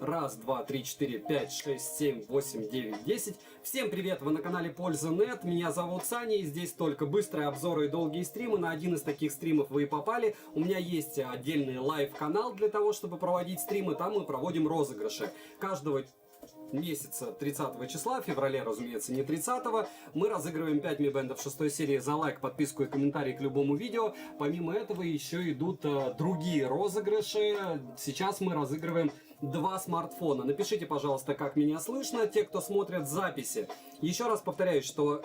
Раз, два, три, четыре, пять, шесть, семь, восемь, девять, 10. Всем привет, вы на канале Польза.нет, меня зовут Саня, и здесь только быстрые обзоры и долгие стримы. На один из таких стримов вы и попали. У меня есть отдельный лайв-канал для того, чтобы проводить стримы, там мы проводим розыгрыши. Каждого месяца 30 числа, в феврале, разумеется, не 30-го, мы разыгрываем 5 Mi-бендов 6 серии за лайк, подписку и комментарий к любому видео. Помимо этого еще идут другие розыгрыши. Сейчас мы разыгрываем 2 смартфона. Напишите, пожалуйста, как меня слышно, те, кто смотрят записи. Еще раз повторяю, что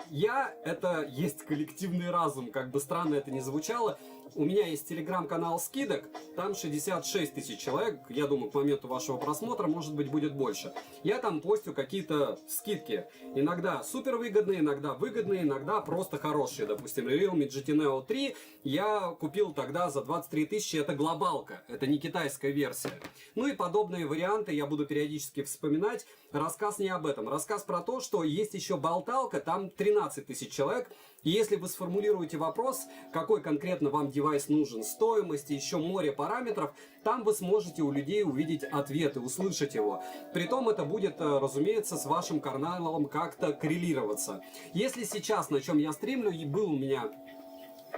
это есть коллективный разум, как бы странно это ни звучало. У меня есть телеграм-канал скидок, там 66 тысяч человек, я думаю, к моменту вашего просмотра, может быть, будет больше. Я там постю какие-то скидки, иногда супер выгодные, иногда просто хорошие. Допустим, Realme GT Neo 3 я купил тогда за 23 тысячи, это глобалка, это не китайская версия. Ну и подобные варианты я буду периодически вспоминать. Рассказ не об этом, рассказ про то, что есть еще болталка, там 13 тысяч человек. И если вы сформулируете вопрос, какой конкретно вам девайс нужен, стоимость и еще море параметров, там вы сможете у людей увидеть ответ и услышать его. Притом это будет, разумеется, с вашим каналом как-то коррелироваться. Если сейчас, на чем я стримлю, и был у меня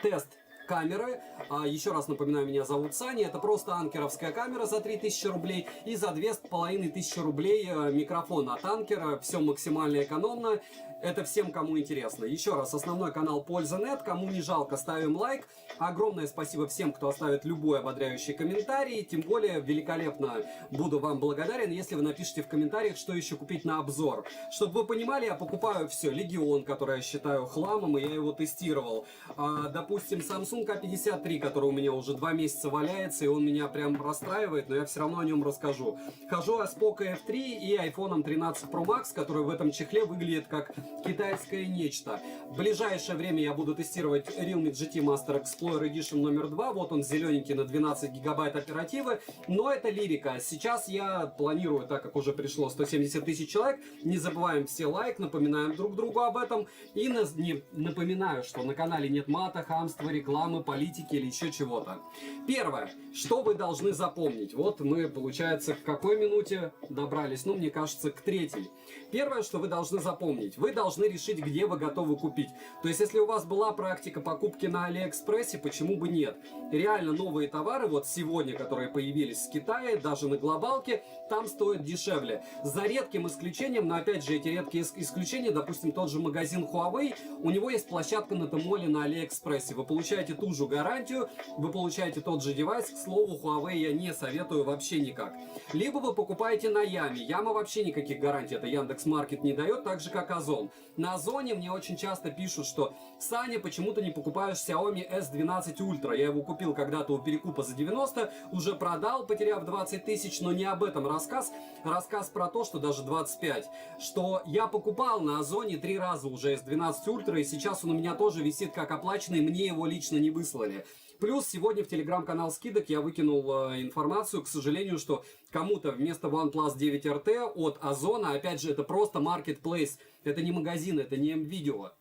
тест камеры. Еще раз напоминаю, меня зовут Саня. Это просто анкеровская камера за 3000 рублей и за 2500 рублей микрофон от анкера. Все максимально экономно. Это всем, кому интересно. Еще раз, основной канал Польза.нет. Кому не жалко, ставим лайк. Огромное спасибо всем, кто оставит любой ободряющий комментарий. Тем более, великолепно буду вам благодарен, если вы напишите в комментариях, что еще купить на обзор. Чтобы вы понимали, я покупаю все. Легион, который я считаю хламом, и я его тестировал. Допустим, Samsung A53, который у меня уже 2 месяца валяется, и он меня прям расстраивает, но я все равно о нем расскажу. Хожу с Poco F3 и iPhone 13 Pro Max, который в этом чехле выглядит как китайское нечто. В ближайшее время я буду тестировать Realme GT Master Explorer Edition номер 2. Вот он зелененький на 12 гигабайт оперативы. Но это лирика. Сейчас я планирую, так как уже пришло 170 тысяч человек, не забываем все лайк, напоминаем друг другу об этом. И напоминаю, что на канале нет мата, хамства, рекламы, политики или еще чего-то. Первое, что вы должны запомнить. Вот мы, получается, к какой минуте добрались? Ну, мне кажется, к 3-й. Первое, что вы должны запомнить. Вы должны решить, где вы готовы купить. То есть, если у вас была практика покупки на Алиэкспрессе, почему бы нет? Реально новые товары, вот сегодня, которые появились в Китае, даже на глобалке, там стоят дешевле. За редким исключением, но опять же, эти редкие исключения, допустим, тот же магазин Huawei, у него есть площадка на Тмоле на Алиэкспрессе. Вы получаете ту же гарантию, вы получаете тот же девайс. К слову, Huawei я не советую вообще никак. Либо вы покупаете на Яме. Яма вообще никаких гарантий, это Яндекс.Маркет не дает, так же как Озон. На Озоне мне очень часто пишут, что Саня, почему ты не покупаешь Xiaomi S12 Ultra? Я его купил когда-то у Перекупа за 90, уже продал, потеряв 20 тысяч, но не об этом рассказ. Рассказ про то, что даже 25. Что я покупал на Озоне 3 раза уже S12 Ultra, и сейчас он у меня тоже висит как оплаченный, мне его лично не выслали. Плюс сегодня в телеграм-канал скидок я выкинул информацию, к сожалению, что кому-то вместо OnePlus 9 RT от Озона, опять же, это просто marketplace, это не магазин, это не МВидео.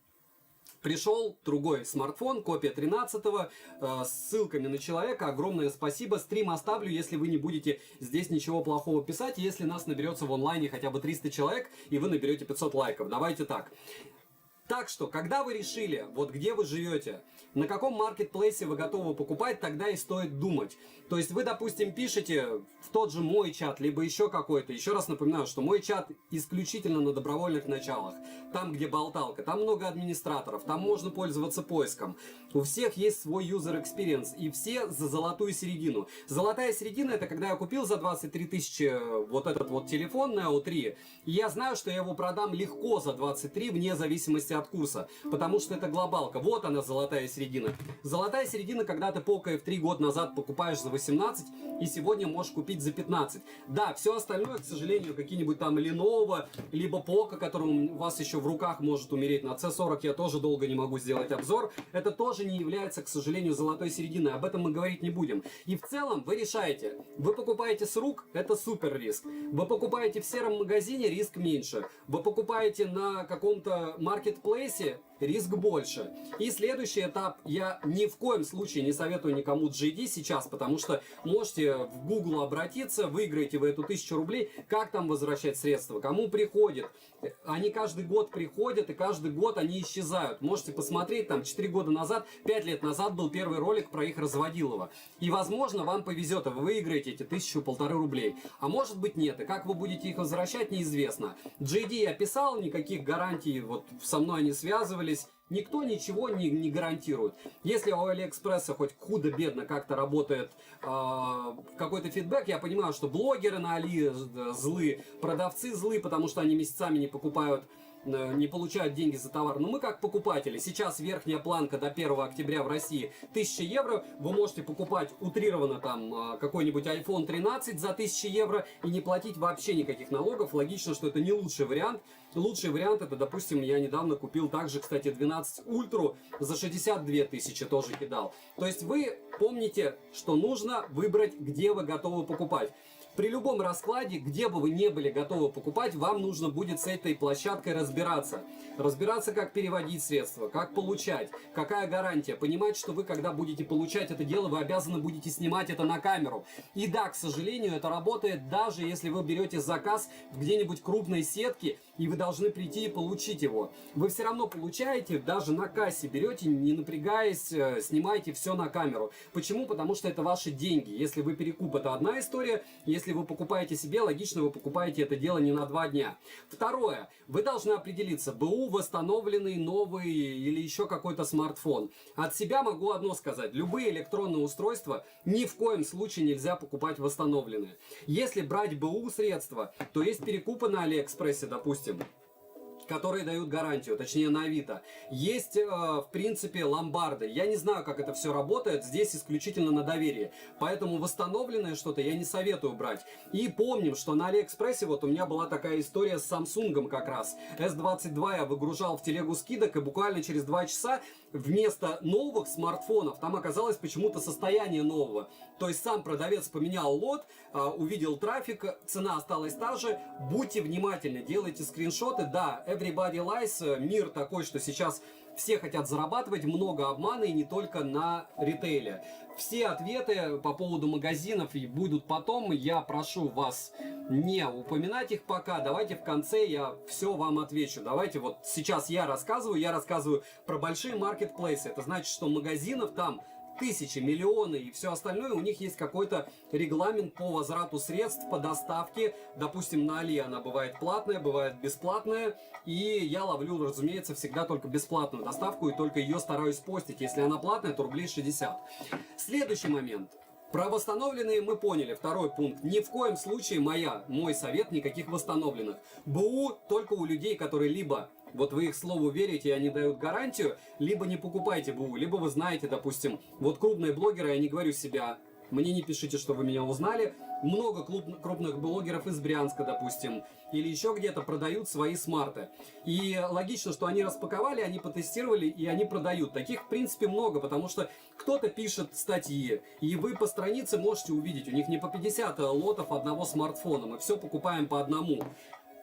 Пришел другой смартфон, копия 13-го, с ссылками на человека. Огромное спасибо. Стрим оставлю, если вы не будете здесь ничего плохого писать, если нас наберется в онлайне хотя бы 300 человек, и вы наберете 500 лайков. Давайте так. Так что, когда вы решили, вот где вы живете, на каком маркетплейсе вы готовы покупать, тогда и стоит думать. То есть вы, допустим, пишете в тот же мой чат, либо еще какой-то. Еще раз напоминаю, что мой чат исключительно на добровольных началах. Там, где болталка, там много администраторов, там можно пользоваться поиском. У всех есть свой user experience, и все за золотую середину. Золотая середина — это когда я купил за 23 тысячи вот этот вот телефон Neo 3, и я знаю, что я его продам легко за 23, вне зависимости от курса, потому что это глобалка. Вот она, золотая середина. Золотая середина, когда ты Poco F3 год назад покупаешь за 18 и сегодня можешь купить за 15. Да, все остальное, к сожалению, какие-нибудь там Lenovo, либо Poco, который у вас еще в руках может умереть. На C40 я тоже долго не могу сделать обзор. Это тоже не является, к сожалению, золотой серединой. Об этом мы говорить не будем. И в целом вы решаете. Вы покупаете с рук, это супер риск. Вы покупаете в сером магазине, риск меньше. Вы покупаете на каком-то маркетплейсе, маркетплейсе риск больше. И следующий этап, я ни в коем случае не советую никому GD сейчас, потому что можете в Google обратиться, выиграете вы эту 1000 рублей, как там возвращать средства, кому приходит. Они каждый год приходят, и каждый год они исчезают. Можете посмотреть, там 4 года назад, 5 лет назад был первый ролик про их разводилово. И возможно вам повезет, и вы выиграете эти 1000-1500 рублей. А может быть нет, и как вы будете их возвращать, неизвестно. GD я писал, никаких гарантий, вот со мной они связывались. Никто ничего не гарантирует. Если у Алиэкспресса хоть худо-бедно как-то работает какой-то фидбэк, я понимаю, что блогеры на Али злы, продавцы злы, потому что они месяцами не покупают, не получают деньги за товар. Но мы как покупатели, сейчас верхняя планка до 1 октября в России 1000 евро, вы можете покупать утрированно там какой-нибудь iPhone 13 за 1000 евро и не платить вообще никаких налогов. Логично, что это не лучший вариант. Лучший вариант это, допустим, я недавно купил также, кстати, 12 Ультру за 62 тысячи, тоже кидал. То есть вы помните, что нужно выбрать, где вы готовы покупать. При любом раскладе, где бы вы не были готовы покупать, вам нужно будет с этой площадкой разбираться. Разбираться, как переводить средства, как получать, какая гарантия. Понимать, что вы, когда будете получать это дело, вы обязаны будете снимать это на камеру. И да, к сожалению, это работает даже если вы берете заказ в где-нибудь крупной сетке, и вы должны прийти и получить его. Вы все равно получаете, даже на кассе берете, не напрягаясь, снимаете все на камеру. Почему? Потому что это ваши деньги. Если вы перекуп, это одна история. Если вы покупаете себе, логично, вы покупаете это дело не на 2 дня. Второе. Вы должны определиться, БУ восстановленный, новый или еще какой-то смартфон. От себя могу одно сказать. Любые электронные устройства ни в коем случае нельзя покупать восстановленные. Если брать БУ средства, то есть перекупы на Алиэкспрессе, допустим, которые дают гарантию, точнее на Авито. Есть, в принципе, ломбарды. Я не знаю, как это все работает, здесь исключительно на доверии. Поэтому восстановленное что-то я не советую брать. И помним, что на Алиэкспрессе, вот у меня была такая история с Samsung как раз. S22 я выгружал в телегу скидок, и буквально через 2 часа вместо новых смартфонов там оказалось почему-то состояние нового. То есть сам продавец поменял лот, увидел трафик, цена осталась та же. Будьте внимательны, делайте скриншоты. Да, everybody lies, мир такой, что сейчас все хотят зарабатывать, много обмана и не только на ритейле. Все ответы по поводу магазинов будут потом. Я прошу вас не упоминать их пока. Давайте в конце я все вам отвечу. Давайте вот сейчас я рассказываю про большие маркетплейсы. Это значит, что магазинов там тысячи, миллионы и все остальное, у них есть какой-то регламент по возврату средств, по доставке. Допустим, на Али она бывает платная, бывает бесплатная. И я ловлю, разумеется, всегда только бесплатную доставку и только ее стараюсь постить. Если она платная, то рублей 60. Следующий момент. Про восстановленные мы поняли. Второй пункт. Ни в коем случае мой совет, никаких восстановленных. БУ только у людей, которые либо вот вы их слову верите и они дают гарантию, либо не покупайте БУ, либо вы знаете, допустим, вот крупные блогеры, я не говорю себя, мне не пишите, что вы меня узнали, много крупных блогеров из Брянска, допустим, или еще где-то продают свои смарты. И логично, что они распаковали, они потестировали и они продают. Таких, в принципе, много, потому что кто-то пишет статьи, и вы по странице можете увидеть, у них не по 50 лотов одного смартфона, мы все покупаем по одному.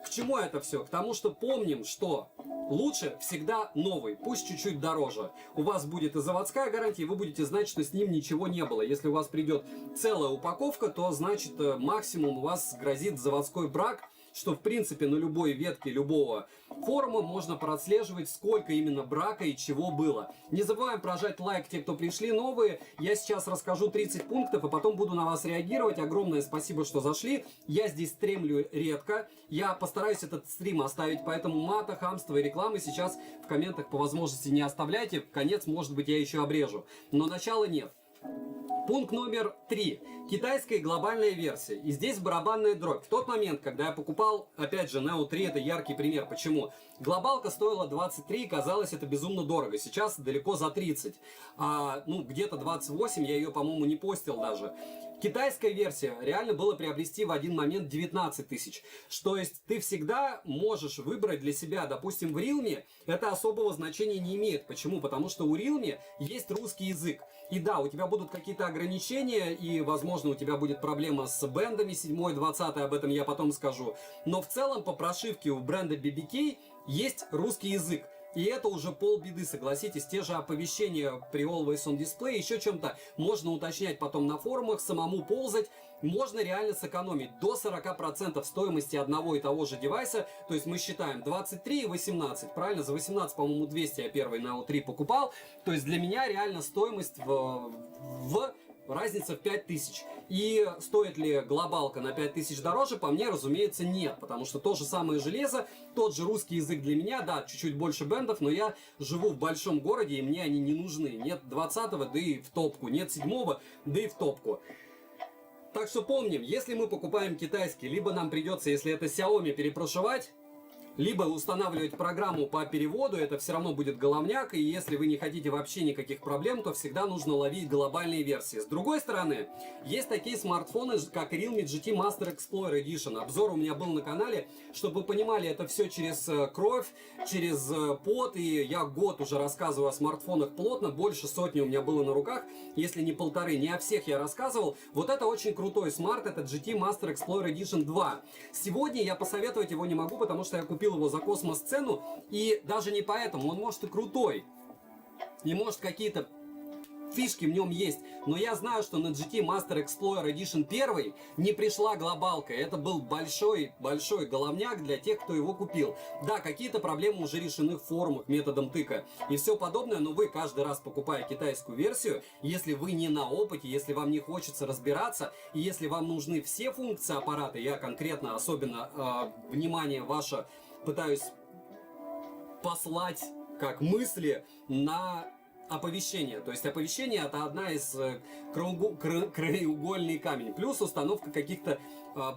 К чему это все? К тому, что помним, что лучше всегда новый, пусть чуть-чуть дороже. У вас будет и заводская гарантия, и вы будете знать, что с ним ничего не было. Если у вас придет целая упаковка, то значит максимум у вас грозит заводской брак, что в принципе на любой ветке любого форума можно прослеживать, сколько именно брака и чего было. Не забываем прожать лайк те, кто пришли новые. Я сейчас расскажу 30 пунктов и потом буду на вас реагировать. Огромное спасибо, что зашли. Я здесь стримлю редко. Я постараюсь этот стрим оставить, поэтому мата, хамства и рекламы сейчас в комментах по возможности не оставляйте. Конец, может быть, я еще обрежу. Но начала нет. Пункт номер 3. Китайская глобальная версия. И здесь барабанная дробь. В тот момент, когда я покупал, опять же, Neo 3, это яркий пример. Почему? Глобалка стоила 23, и казалось это безумно дорого. Сейчас далеко за 30. Где-то 28, я ее, по-моему, не постил даже. Китайская версия реально было приобрести в один момент 19 тысяч. То есть ты всегда можешь выбрать для себя, допустим, в Realme это особого значения не имеет. Почему? Потому что у Realme есть русский язык. И да, у тебя будут какие-то ограничения, и, возможно, у тебя будет проблема с бендами 7, 20, об этом я потом скажу. Но в целом по прошивке у бренда BBK есть русский язык. И это уже полбеды, согласитесь. Те же оповещения при Always On Display, еще чем-то можно уточнять потом на форумах, самому ползать. Можно реально сэкономить до 40% стоимости одного и того же девайса. То есть мы считаем 23 и 18. Правильно? За 18, по-моему, 200 я первый на O3 покупал. То есть для меня реально стоимость разница в 5000. И стоит ли глобалка на 5000 дороже? По мне, разумеется, нет. Потому что то же самое железо, тот же русский язык для меня, да, чуть-чуть больше бендов, но я живу в большом городе, и мне они не нужны. Нет 20-го, да и в топку. Нет 7-го, да и в топку. Так что помним, если мы покупаем китайский, либо нам придется, если это Xiaomi, перепрошивать, либо устанавливать программу по переводу, это все равно будет головняк, и если вы не хотите вообще никаких проблем, то всегда нужно ловить глобальные версии. С другой стороны, есть такие смартфоны, как Realme GT Master Explorer Edition. Обзор у меня был на канале, чтобы вы понимали, это все через кровь, через пот, и я год уже рассказываю о смартфонах плотно, больше сотни у меня было на руках, если не полторы, не о всех я рассказывал. Вот это очень крутой смарт, это GT Master Explorer Edition 2. Сегодня я посоветовать его не могу, потому что я купил его за космос цену, и даже не поэтому, он может и крутой, и может какие-то фишки в нем есть, но я знаю, что на GT Master Explorer Edition 1 не пришла глобалка, это был большой головняк для тех, кто его купил. Да, какие-то проблемы уже решены в форумах методом тыка и все подобное, но вы каждый раз, покупая китайскую версию, если вы не на опыте, если вам не хочется разбираться, и если вам нужны все функции аппарата, я конкретно, особенно внимание ваше пытаюсь послать как мысли на оповещение. То есть оповещение это одна из краеугольный камень. Плюс установка каких-то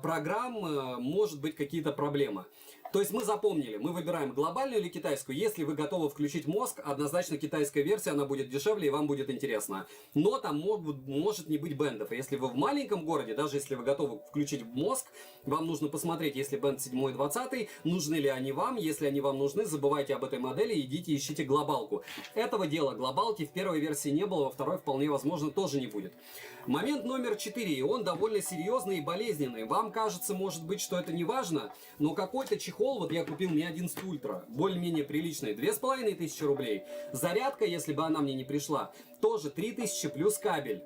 программ, может быть какие-то проблемы. То есть мы запомнили, мы выбираем глобальную или китайскую. Если вы готовы включить мозг, однозначно китайская версия, она будет дешевле и вам будет интересно. Но там может не быть бендов. И если вы в маленьком городе, даже если вы готовы включить мозг, вам нужно посмотреть, если бенд 7 и 20, нужны ли они вам. Если они вам нужны, забывайте об этой модели и идите ищите глобалку. Этого дела глобалки в первой версии не было, во второй вполне возможно тоже не будет. Момент номер 4, и он довольно серьезный и болезненный. Вам кажется, может быть, что это не важно, но какой-то чехол, вот я купил Mi 11 Ultra, более-менее приличный, 2500 рублей. Зарядка, если бы она мне не пришла, тоже 3000 плюс кабель.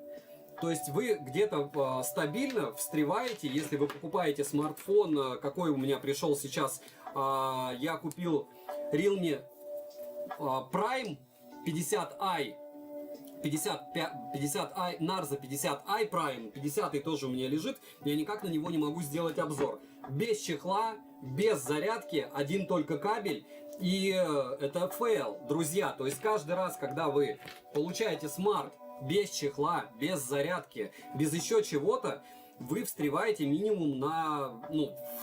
То есть вы где-то стабильно встреваете, если вы покупаете смартфон, какой у меня пришел сейчас, я купил Realme Prime 50i, 50i, Narza 50i Prime, 50 тоже у меня лежит, я никак на него не могу сделать обзор. Без чехла, без зарядки, один только кабель, и это фейл, друзья. То есть каждый раз, когда вы получаете смарт без чехла, без зарядки, без еще чего-то, вы встреваете минимум на,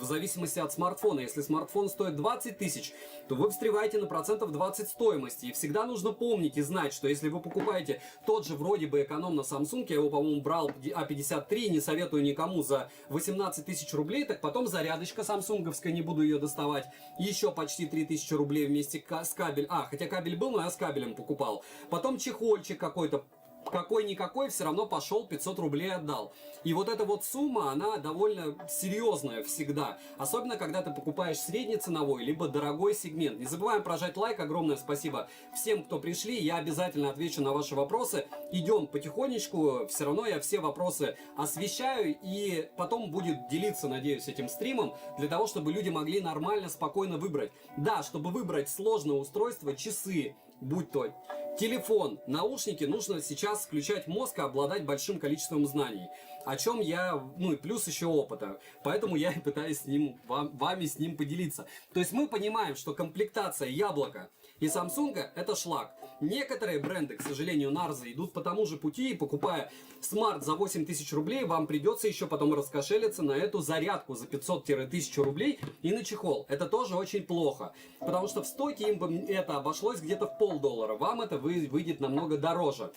в зависимости от смартфона. Если смартфон стоит 20 тысяч, то вы встреваете на процентов 20 стоимости. И всегда нужно помнить и знать, что если вы покупаете тот же вроде бы эконом на Samsung, я его, по-моему, брал A53, не советую никому, за 18 тысяч рублей, так потом зарядочка самсунговская, не буду ее доставать, еще почти 3000 рублей вместе с кабелем. Хотя кабель был, но я с кабелем покупал. Потом чехольчик какой-то, какой-никакой, все равно пошел, 500 рублей отдал. И вот эта вот сумма, она довольно серьезная всегда. Особенно, когда ты покупаешь среднеценовой, либо дорогой сегмент. Не забываем прожать лайк. Огромное спасибо всем, кто пришли. Я обязательно отвечу на ваши вопросы. Идем потихонечку. Все равно я все вопросы освещаю. И потом будет делиться, надеюсь, этим стримом. Для того, чтобы люди могли нормально, спокойно выбрать. Да, чтобы выбрать сложное устройство, часы, будь то телефон, наушники, нужно сейчас включать мозг и обладать большим количеством знаний. О чем я, и плюс еще опыта. Поэтому я и пытаюсь вами с ним поделиться. То есть мы понимаем, что комплектация яблока и Samsung это шлак. Некоторые бренды, к сожалению, Narza, идут по тому же пути, и покупая смарт за 8000 рублей, вам придется еще потом раскошелиться на эту зарядку за 500-1000 рублей и на чехол. Это тоже очень плохо, потому что в стоке им бы это обошлось где-то в $50. Вам это выйдет намного дороже.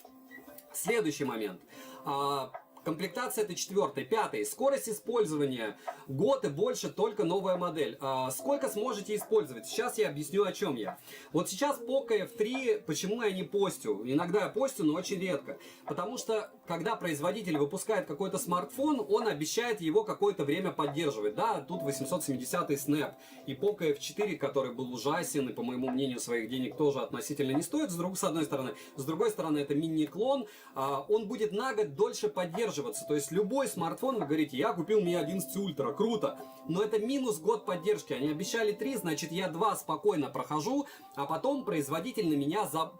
Следующий момент. Комплектация это 4. 5. Скорость использования год и больше, только новая модель. Сколько сможете использовать? Сейчас я объясню, о чем я. Вот сейчас Poco F3, почему я не постю? Иногда я постю, но очень редко. Потому что, когда производитель выпускает какой-то смартфон, он обещает его какое-то время поддерживать. Да, тут 870 Snap и Poco F4, который был ужасен и, по моему мнению, своих денег тоже относительно не стоит, с одной стороны. С другой стороны, это мини-клон. Он будет на год дольше поддерживаться. То есть любой смартфон, вы говорите, я купил Mi 11 Ultra, круто. Но это минус год поддержки. Они обещали 3, значит я 2 спокойно прохожу, а потом производитель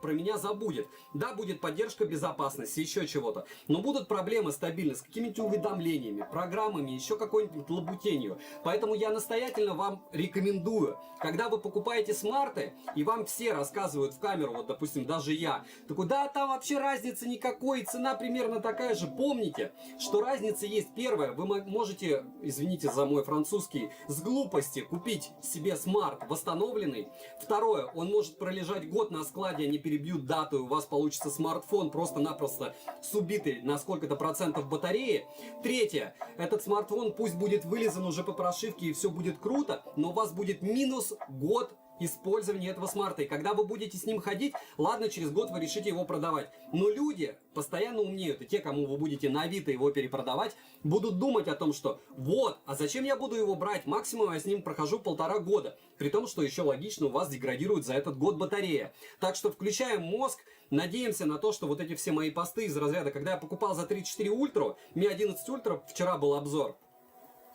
про меня забудет. Да, будет поддержка безопасности, еще чего-то. Но будут проблемы стабильно с какими-то уведомлениями, программами, еще какой-нибудь лабутенью. Поэтому я настоятельно вам рекомендую, когда вы покупаете смарты, и вам все рассказывают в камеру, вот допустим, даже я, такой, да, там вообще разницы никакой, цена примерно такая же. Помните, что разница есть. Первое, вы можете, извините за мой французский, с глупости купить себе смарт восстановленный. Второе, он может пролежать год на складе, они перебьют дату, и у вас получится смартфон просто-напросто с убитой на сколько-то процентов батареи. Третье, этот смартфон пусть будет вылизан уже по прошивке и все будет круто, но у вас будет минус год использования этого смарта. И когда вы будете с ним ходить, ладно, через год вы решите его продавать. Но люди постоянно умнеют, и те, кому вы будете на Авито его перепродавать, будут думать о том, что вот, а зачем я буду его брать? Максимум я с ним прохожу 1,5 года. При том, что еще логично, у вас деградирует за этот год батарея. Так что включаем мозг, надеемся на то, что вот эти все мои посты из разряда, когда я покупал за 34 Ультра, Mi 11 Ультра, вчера был обзор,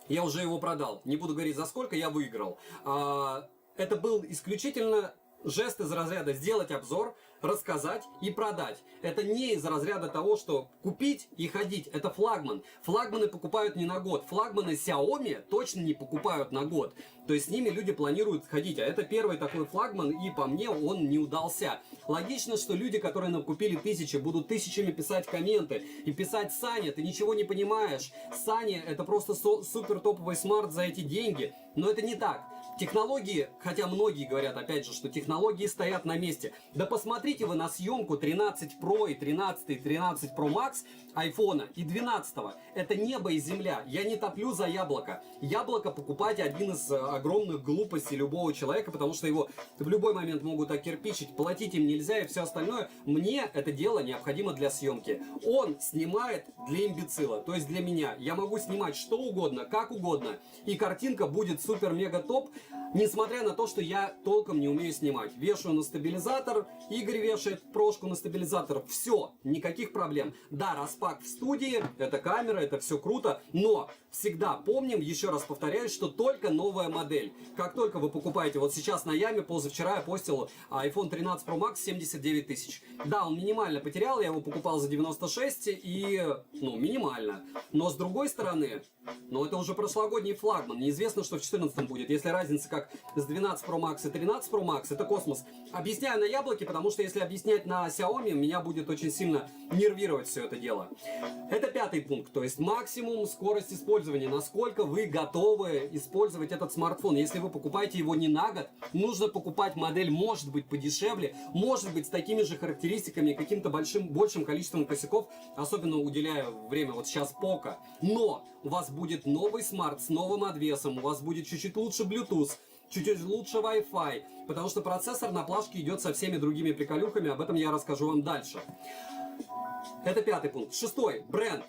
я уже его продал. Не буду говорить за сколько, я выиграл. Это был исключительно жест из разряда сделать обзор, рассказать и продать. Это не из разряда того, что купить и ходить. Это флагман. Флагманы покупают не на год. Флагманы Xiaomi точно не покупают на год. То есть с ними люди планируют ходить. А это первый такой флагман, и по мне он не удался. Логично, что люди, которые накупили тысячи, будут тысячами писать комменты и писать: Саня, ты ничего не понимаешь. Саня, это просто супер топовый смарт за эти деньги. Но это не так. Технологии, хотя многие говорят, опять же, что технологии стоят на месте. Да посмотрите вы на съемку 13 Pro и 13 и 13 Pro Max айфона и 12. Это небо и земля. Я не топлю за яблоко. Яблоко покупать один из огромных глупостей любого человека, потому что его в любой момент могут окирпичить, платить им нельзя и все остальное. Мне это дело необходимо для съемки. Он снимает для имбецила, то есть для меня. Я могу снимать что угодно, как угодно, и картинка будет супер-мега-топ, несмотря на то, что я толком не умею снимать. Вешаю на стабилизатор, Игорь вешает прошку на стабилизатор, все, никаких проблем. Да, распак в студии, это камера, это все круто, но всегда помним, еще раз повторяюсь, что только новая модель. Как только вы покупаете, вот сейчас на Яме, позавчера я постил iPhone 13 Pro Max 79 тысяч. Да, он минимально потерял, я его покупал за 96 и, минимально. Но с другой стороны, это уже прошлогодний флагман, неизвестно, что в 14 будет. Если разница как с 12 Pro Max и 13 Pro Max, это космос. Объясняю на яблоке, потому что если объяснять на Xiaomi, меня будет очень сильно нервировать все это дело. Это 5 пункт, то есть максимум скорость использования. Насколько вы готовы использовать этот смартфон. Если вы покупаете его не на год, нужно покупать модель, может быть, подешевле, может быть, с такими же характеристиками, каким-то большим количеством косяков, особенно уделяя время вот сейчас Poco. Но у вас будет новый смарт с новым обвесом, у вас будет чуть-чуть лучше Bluetooth, чуть-чуть лучше Wi-Fi, потому что процессор на плашке идет со всеми другими приколюхами, об этом я расскажу вам дальше. Это 5 пункт. 6. Бренд.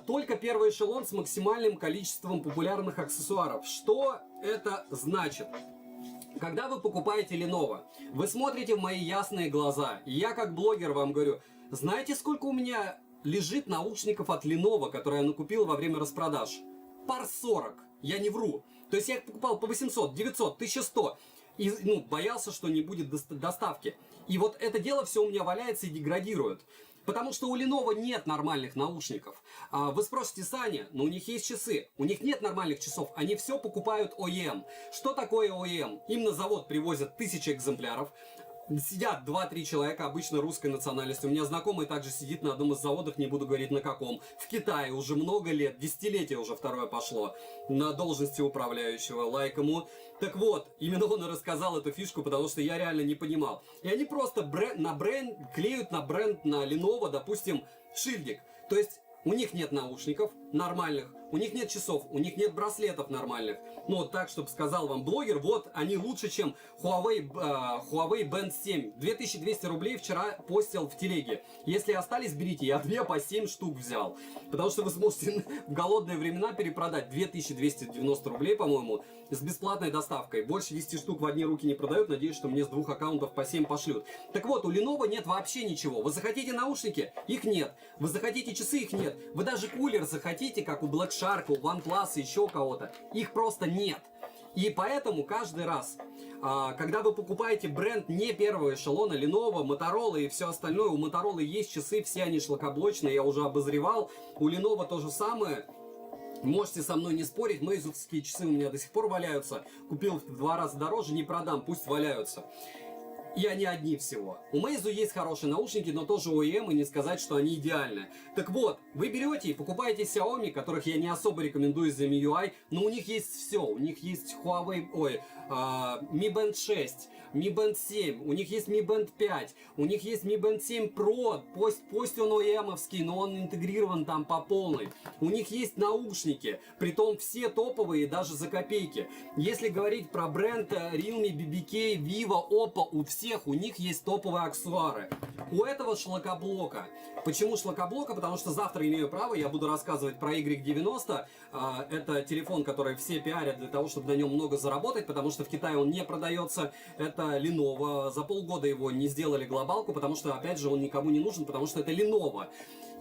Только первый эшелон с максимальным количеством популярных аксессуаров. Что это значит? Когда вы покупаете Lenovo, вы смотрите в мои ясные глаза, и я как блогер вам говорю, знаете, сколько у меня лежит наушников от Lenovo, которые я накупил во время распродаж? Пар 40. Я не вру. То есть я их покупал по 800, 900, 1100. И, боялся, что не будет доставки. И вот это дело все у меня валяется и деградирует. Потому что у Lenovo нет нормальных наушников. Вы спросите, Саня, но у них есть часы. У них нет нормальных часов. Они все покупают OEM. Что такое OEM? Им на завод привозят 1000 экземпляров. Сидят 2-3 человека, обычно русской национальности. У меня знакомый также сидит на одном из заводов, не буду говорить на каком. В Китае уже много лет, десятилетие уже второе пошло, на должности управляющего, лайк ему. Так вот, именно он и рассказал эту фишку, потому что я реально не понимал. И они просто клеют на бренд, на Lenovo, допустим, шильдик. То есть У них нет наушников нормальных, у них нет часов, у них нет браслетов нормальных. Ну вот так, чтобы сказал вам блогер, вот они лучше, чем Huawei Band 7. 2200 рублей вчера постил в телеге. Если остались, берите, я 2 по 7 штук взял. Потому что вы сможете в голодные времена перепродать 2290 рублей, по-моему, с бесплатной доставкой. Больше 10 штук в одни руки не продают, надеюсь, что мне с 2 аккаунтов по 7 пошлют. Так вот, у Lenovo нет вообще ничего. Вы захотите наушники? Их нет. Вы захотите часы? Их нет. Вы даже кулер захотите, как у Black Shark, у OnePlus и еще у кого-то. Их просто нет. И поэтому каждый раз, когда вы покупаете бренд не первого эшелона, Lenovo, Motorola и все остальное, у Motorola есть часы, все они шлакоблочные, я уже обозревал. У Lenovo то же самое. Можете со мной не спорить, мейзовские часы у меня до сих пор валяются. Купил в 2 раза дороже, не продам, пусть валяются. И они одни всего. У Meizu есть хорошие наушники, но тоже OEM, и не сказать, что они идеальные. Так вот, вы берете и покупаете Xiaomi, которых я не особо рекомендую из-за MIUI, но у них есть все. У них есть Huawei, Mi Band 6, Mi Band 7, у них есть Mi Band 5, у них есть Mi Band 7 Pro, пусть он OEM-овский, но он интегрирован там по полной. У них есть наушники, притом все топовые, даже за копейки. Если говорить про бренд Realme, BBK, Vivo, Oppo, у них есть топовые аксессуары. У этого шлакоблока. Почему шлакоблока? Потому что завтра имею право, я буду рассказывать про Y90. Это телефон, который все пиарят для того, чтобы на нем много заработать, потому что в Китае он не продается. Это Lenovo. За полгода его не сделали глобалку, потому что, опять же, он никому не нужен, потому что это Lenovo.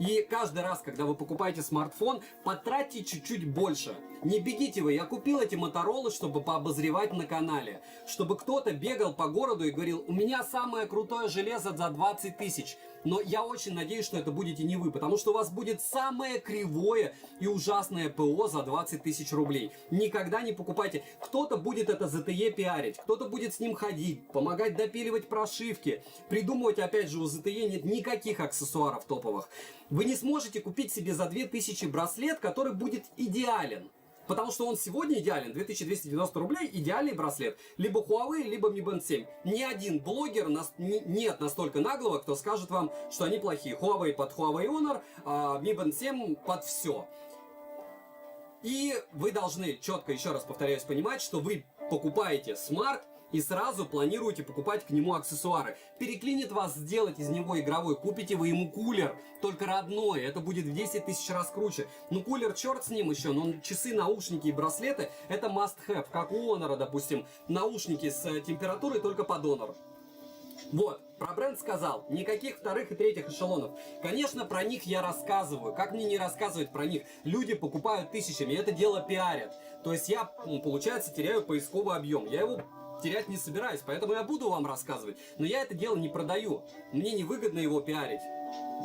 И каждый раз, когда вы покупаете смартфон, потратьте чуть-чуть больше. Не бегите вы, я купил эти Motorola, чтобы пообозревать на канале. Чтобы кто-то бегал по городу и говорил, у меня самое крутое железо за 20 тысяч. Но я очень надеюсь, что это будете не вы, потому что у вас будет самое кривое и ужасное ПО за 20 тысяч рублей. Никогда не покупайте. Кто-то будет это ZTE пиарить, кто-то будет с ним ходить, помогать допиливать прошивки, придумывать, опять же, у ZTE нет никаких аксессуаров топовых. Вы не сможете купить себе за 2000 браслет, который будет идеален. Потому что он сегодня идеален, 2290 рублей, идеальный браслет. Либо Huawei, либо Mi Band 7. Ни один блогер нет настолько наглого, кто скажет вам, что они плохие. Huawei под Huawei Honor, Mi Band 7 под все. И вы должны четко, еще раз повторяюсь, понимать, что вы покупаете смарт, и сразу планируете покупать к нему аксессуары. Переклинит вас сделать из него игровой, купите вы ему кулер, только родной, это будет в 10 тысяч раз круче. Ну кулер черт с ним еще, но часы, наушники и браслеты это must have, как у Honor, допустим, наушники с температурой только под Honor. Вот, про бренд сказал, никаких вторых и третьих эшелонов. Конечно, про них я рассказываю, как мне не рассказывать про них? Люди покупают тысячами, это дело пиарят. То есть я, получается, теряю поисковый объем, я его терять не собираюсь, поэтому я буду вам рассказывать. Но я это дело не продаю. Мне невыгодно его пиарить.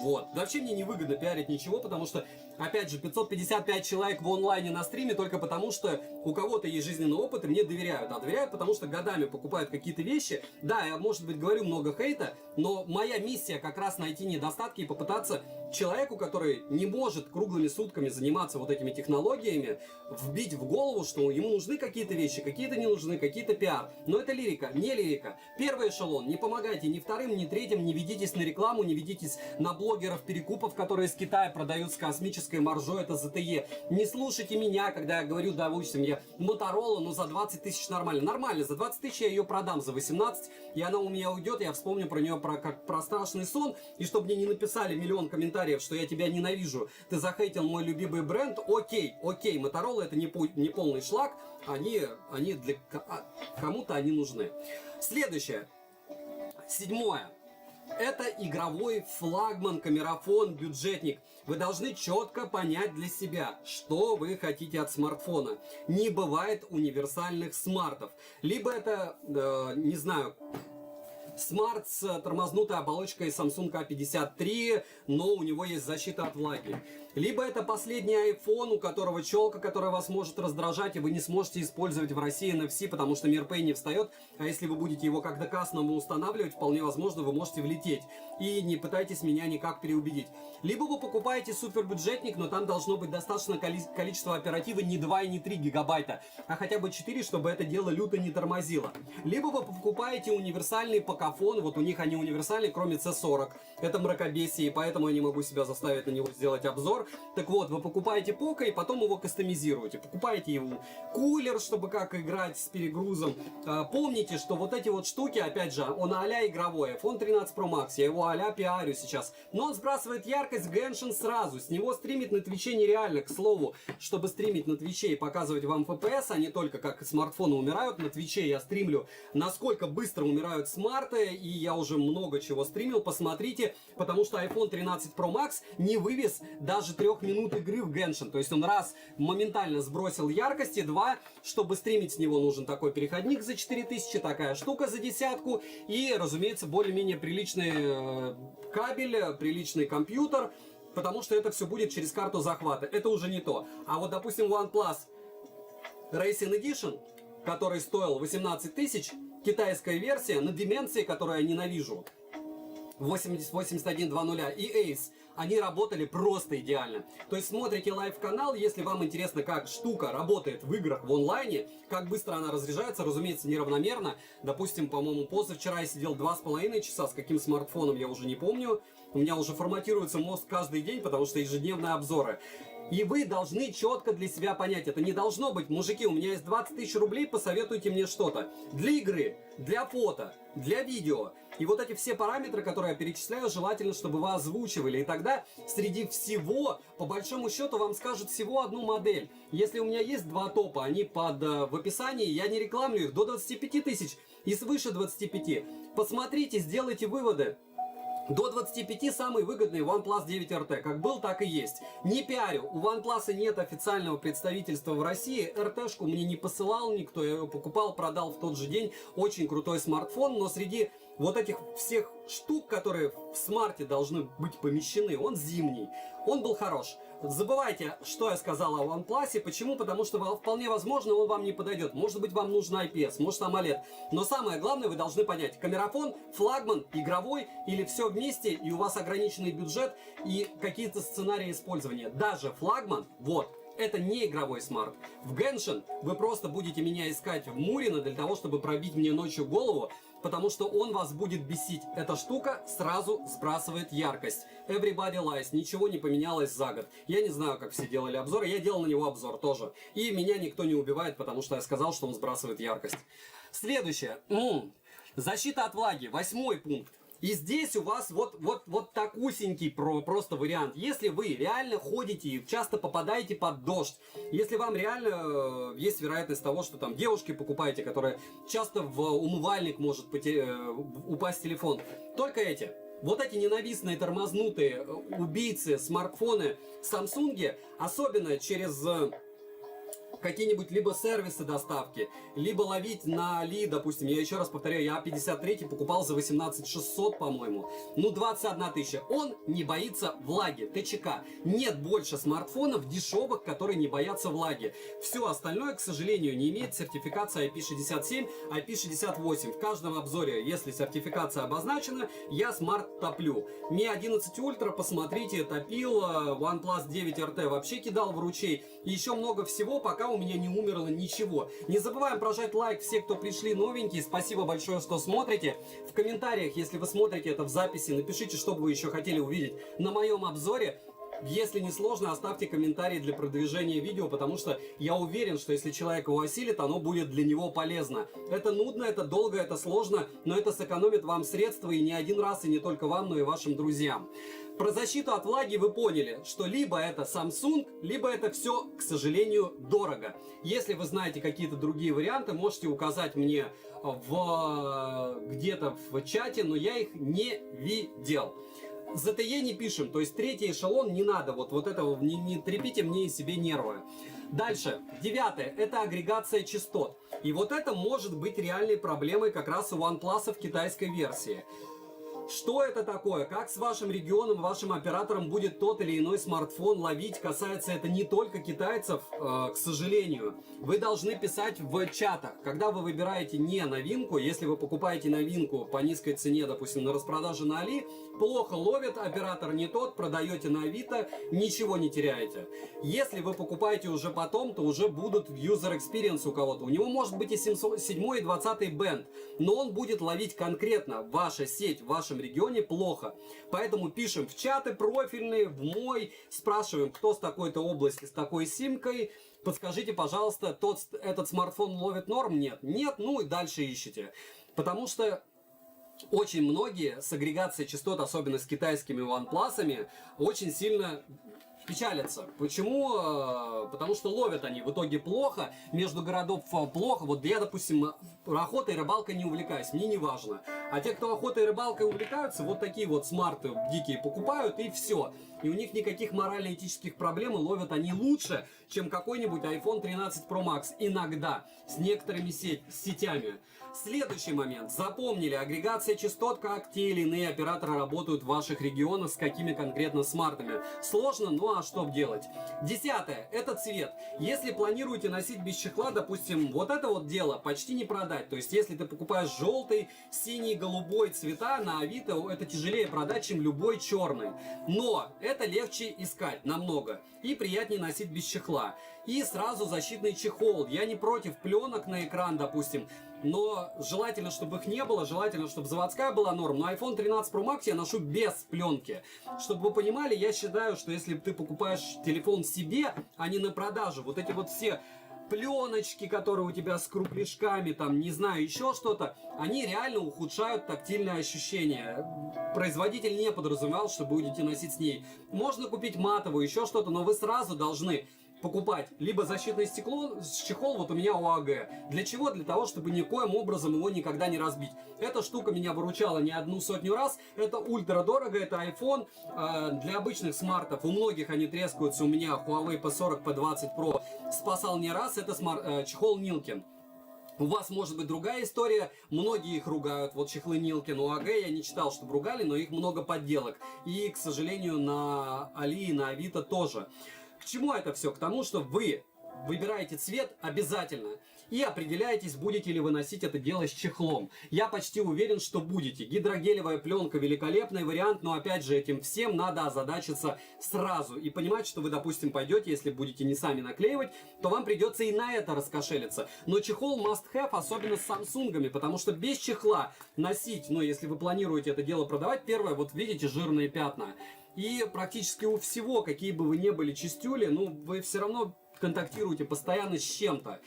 Вот. Вообще мне невыгодно пиарить ничего, потому что, опять же, 555 человек в онлайне на стриме только потому, что у кого-то есть жизненный опыт и мне доверяют. А доверяют, потому что годами покупают какие-то вещи. Да, я, может быть, говорю много хейта, но моя миссия как раз найти недостатки и попытаться человеку, который не может круглыми сутками заниматься вот этими технологиями, вбить в голову, что ему нужны какие-то вещи, какие-то не нужны, какие-то пиар. Но это лирика, не лирика. Первый эшелон, не помогайте ни вторым, ни третьим, не ведитесь на рекламу, не ведитесь на блогеров-перекупов, которые из Китая продают с космической маржой, это ZTE. Не слушайте меня, когда я говорю, допустим, я Motorola, но за 20 тысяч нормально. Нормально, за 20 тысяч я ее продам, за 18, и она у меня уйдет, я вспомню про нее как про страшный сон, и чтобы мне не написали миллион комментариев, что я тебя ненавижу, ты захейтил мой любимый бренд, окей, Motorola это не полный шлак, они для кому-то они нужны. Следующее, 7. Это игровой флагман, камерафон, бюджетник. Вы должны четко понять для себя, что вы хотите от смартфона. Не бывает универсальных смартов. Либо это, не знаю, смарт с тормознутой оболочкой Samsung A53, но у него есть защита от влаги. Либо это последний iPhone, у которого челка, которая вас может раздражать, и вы не сможете использовать в России NFC, потому что MirPay не встает, а если вы будете его как-то кастомно устанавливать, вполне возможно, вы можете влететь. И не пытайтесь меня никак переубедить. Либо вы покупаете супербюджетник, но там должно быть достаточно количество оперативы не 2 и не 3 гигабайта, а хотя бы 4, чтобы это дело люто не тормозило. Либо вы покупаете универсальный покемон, микрофон, вот у них они универсальные, кроме C40. Это мракобесие, и поэтому я не могу себя заставить на него сделать обзор. Так вот, вы покупаете Поко и потом его кастомизируете. Покупаете его кулер, чтобы как играть с перегрузом. Помните, что вот эти вот штуки, опять же, он а-ля игровой. iPhone 13 Pro Max, я его а-ля пиарю сейчас. Но он сбрасывает яркость в Genshin сразу. С него стримить на Твиче нереально. К слову, чтобы стримить на Твиче и показывать вам FPS, а не только как смартфоны умирают. На Твиче я стримлю, насколько быстро умирают смарты, и я уже много чего стримил. Посмотрите, потому что iPhone 13 Pro Max не вывез даже 3 минут игры в Genshin. То есть он раз моментально сбросил яркость, и два, чтобы стримить с него нужен такой переходник за 4000, такая штука за десятку, и, разумеется, более-менее приличный кабель, приличный компьютер, потому что это все будет через карту захвата. Это уже не то. А вот, допустим, OnePlus Racing Edition, который стоил 18 тысяч, китайская версия на Dimensity, которую я ненавижу, 8120 и Ace, они работали просто идеально. То есть смотрите лайв-канал, если вам интересно, как штука работает в играх в онлайне, как быстро она разряжается, разумеется, неравномерно. Допустим, по-моему, позавчера я сидел 2,5 часа, с каким смартфоном я уже не помню. У меня уже форматируется мозг каждый день, потому что ежедневные обзоры. И вы должны четко для себя понять, это не должно быть: мужики, у меня есть 20 тысяч рублей, посоветуйте мне что-то. Для игры, для фото, для видео. И вот эти все параметры, которые я перечисляю, желательно, чтобы вы озвучивали. И тогда среди всего, по большому счету, вам скажут всего одну модель. Если у меня есть два топа, они в описании, я не рекламлю их, до 25 тысяч и свыше 25. Посмотрите, сделайте выводы. До 25 самый выгодный OnePlus 9 RT. Как был, так и есть. Не пиарю. У OnePlus нет официального представительства в России. RT-шку мне не посылал никто. Я ее покупал, продал в тот же день. Очень крутой смартфон. Но среди вот этих всех штук, которые в смарте должны быть помещены, он зимний. Он был хорош. Забывайте, что я сказал о OnePlus. Почему? Потому что вполне возможно, он вам не подойдет. Может быть, вам нужен IPS, может AMOLED. Но самое главное, вы должны понять: камерафон, флагман, игровой или все вместе, и у вас ограниченный бюджет и какие-то сценарии использования. Даже флагман, вот, это не игровой смарт. В Genshin вы просто будете меня искать в Мурино для того, чтобы пробить мне ночью голову, потому что он вас будет бесить. Эта штука сразу сбрасывает яркость. Everybody lies. Ничего не поменялось за год. Я не знаю, как все делали обзоры. Я делал на него обзор тоже. И меня никто не убивает, потому что я сказал, что он сбрасывает яркость. Следующее. Защита от влаги. 8-й пункт. И здесь у вас вот такусенький просто вариант. Если вы реально ходите и часто попадаете под дождь, если вам реально есть вероятность того, что там девушки покупаете, которые часто в умывальник может упасть телефон, только эти. Вот эти ненавистные тормознутые убийцы смартфоны Samsung, особенно через какие-нибудь либо сервисы доставки, либо ловить на Али, допустим, я еще раз повторяю, я А53 покупал за 18 600, по-моему, 21 тысяча. Он не боится влаги, ТЧК. Нет больше смартфонов дешевых, которые не боятся влаги. Все остальное, к сожалению, не имеет сертификации IP67, IP68. В каждом обзоре, если сертификация обозначена, я смарт топлю. Mi 11 Ultra, посмотрите, топил, OnePlus 9 RT вообще кидал в ручей. И еще много всего, пока у меня не умерло ничего. Не забываем прожать лайк все, кто пришли новенькие. Спасибо большое, что смотрите. В комментариях, если вы смотрите это в записи, напишите, что бы вы еще хотели увидеть на моем обзоре. Если не сложно, оставьте комментарий для продвижения видео, потому что я уверен, что если человек его осилит, оно будет для него полезно. Это нудно, это долго, это сложно, но это сэкономит вам средства и не один раз, и не только вам, но и вашим друзьям. Про защиту от влаги вы поняли, что либо это Samsung, либо это все, к сожалению, дорого. Если вы знаете какие-то другие варианты, можете указать мне где-то в чате, но я их не видел. ZTE не пишем, то есть третий эшелон не надо, вот этого не трепите мне и себе нервы. Дальше, 9-е, это агрегация частот. И вот это может быть реальной проблемой как раз у OnePlus в китайской версии. Что это такое? Как с вашим регионом, вашим оператором будет тот или иной смартфон ловить? Касается это не только китайцев, к сожалению. Вы должны писать в чатах. Когда вы выбираете не новинку, если вы покупаете новинку по низкой цене, допустим, на распродаже на Али, плохо ловит, оператор не тот, продаете на Авито, ничего не теряете. Если вы покупаете уже потом, то уже будут user experience у кого-то. У него может быть и 7 и 20 бенд, но он будет ловить конкретно ваша сеть в вашем регионе плохо. Поэтому пишем в чаты профильные, в мой, спрашиваем, кто с такой-то области, с такой симкой. Подскажите, пожалуйста, этот смартфон ловит норм? Нет. Нет, ну и дальше ищите. Потому что очень многие с агрегацией частот, особенно с китайскими OnePlus'ами, очень сильно печалятся. Почему? Потому что ловят они в итоге плохо, между городов плохо. Вот я, допустим, охотой и рыбалкой не увлекаюсь, мне не важно. А те, кто охотой и рыбалкой увлекаются, вот такие вот смарты дикие покупают, и все. И у них никаких морально-этических проблем, и ловят они лучше, чем какой-нибудь iPhone 13 Pro Max. Иногда, с некоторыми сетями. Следующий момент. Запомнили, агрегация частот, как те или иные операторы работают в ваших регионах, с какими конкретно смартами. Сложно, ну а что делать? 10-е. Это цвет. Если планируете носить без чехла, допустим, вот это вот дело почти не продать. То есть, если ты покупаешь желтый, синий, голубой цвета на Авито, это тяжелее продать, чем любой черный. Но это легче искать намного. И приятнее носить без чехла. И сразу защитный чехол. Я не против пленок на экран, допустим. Но желательно, чтобы их не было, желательно, чтобы заводская была норм. Но iPhone 13 Pro Max я ношу без пленки. Чтобы вы понимали, я считаю, что если ты покупаешь телефон себе, а не на продажу, вот эти вот все пленочки, которые у тебя с кругляшками, там, не знаю, еще что-то, они реально ухудшают тактильное ощущение. Производитель не подразумевал, что будете носить с ней. Можно купить матовую, еще что-то, но вы сразу должны покупать либо защитное стекло, чехол, вот у меня ОАГ. Для чего? Для того, чтобы никоим образом его никогда не разбить. Эта штука меня выручала не одну сотню раз. Это ультра дорого, это iPhone. Для обычных смартов, у многих они трескаются, у меня Huawei P40, P20 Pro спасал не раз, это чехол Нилкин. У вас может быть другая история, многие их ругают, вот чехлы Нилкин, ОАГ я не читал, чтобы ругали, но их много подделок. И, к сожалению, на Али и на Авито тоже. К чему это все? К тому, что вы выбираете цвет обязательно и определяетесь, будете ли вы носить это дело с чехлом. Я почти уверен, что будете. Гидрогелевая пленка великолепный вариант, но опять же этим всем надо озадачиться сразу и понимать, что вы, допустим, пойдете, если будете не сами наклеивать, то вам придется и на это раскошелиться. Но чехол must have, особенно с самсунгами, потому что без чехла носить, ну если вы планируете это дело продавать, первое, вот видите жирные пятна. И практически у всего, какие бы вы ни были чистюли, ну вы все равно контактируете постоянно с чем-то.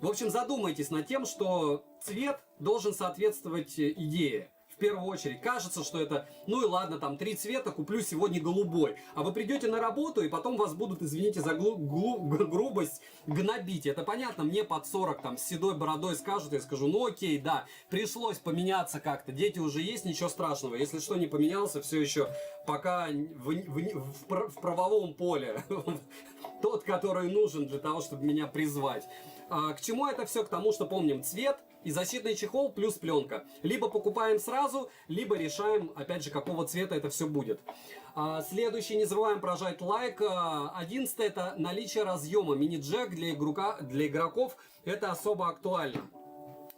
В общем, задумайтесь над тем, что цвет должен соответствовать идее. В первую очередь, кажется, что это, ну и ладно, там 3 цвета, куплю сегодня голубой. А вы придете на работу, и потом вас будут, извините за грубость, гнобить. Это понятно, мне под 40, там, с седой бородой скажут, я скажу, ну окей, да, пришлось поменяться как-то. Дети уже есть, ничего страшного. Если что не поменялся, все еще пока в правовом поле. Тот, который нужен для того, чтобы меня призвать. К чему это все? К тому, что помним цвет и защитный чехол плюс пленка. Либо покупаем сразу, либо решаем, опять же, какого цвета это все будет. Следующий, не забываем прожать лайк. 11 это наличие разъема мини-джек для игроков. Это особо актуально.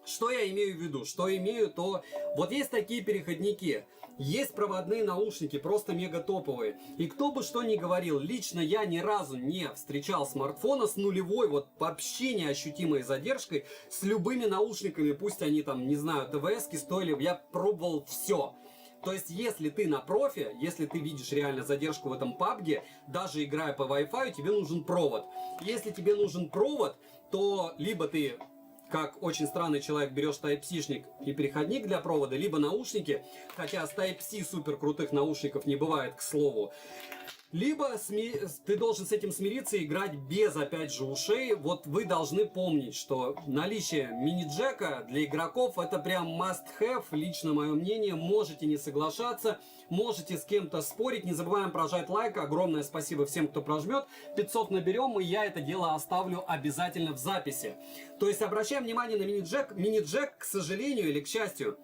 Что я имею в виду? Что имею, то... Вот есть такие переходники. Есть проводные наушники, просто мега топовые. И кто бы что ни говорил, лично я ни разу не встречал смартфона с нулевой, вот вообще неощутимой задержкой, с любыми наушниками, пусть они там, не знаю, ТВС-ки стоили, я пробовал все. То есть, если ты на профи, если ты видишь реально задержку в этом PUBG, даже играя по Wi-Fi, тебе нужен провод. Если тебе нужен провод, то либо ты... как очень странный человек, берешь Type-C-шник и переходник для провода, либо наушники, хотя с Type-C супер крутых наушников не бывает, к слову. Либо ты должен с этим смириться и играть без, опять же, ушей. Вот вы должны помнить, что наличие мини-джека для игроков это прям must have, лично мое мнение. Можете не соглашаться, можете с кем-то спорить. Не забываем прожать лайк. Огромное спасибо всем, кто прожмет. 500 наберем, и я это дело оставлю обязательно в записи. То есть обращаем внимание на мини-джек. Мини-джек, к сожалению или к счастью,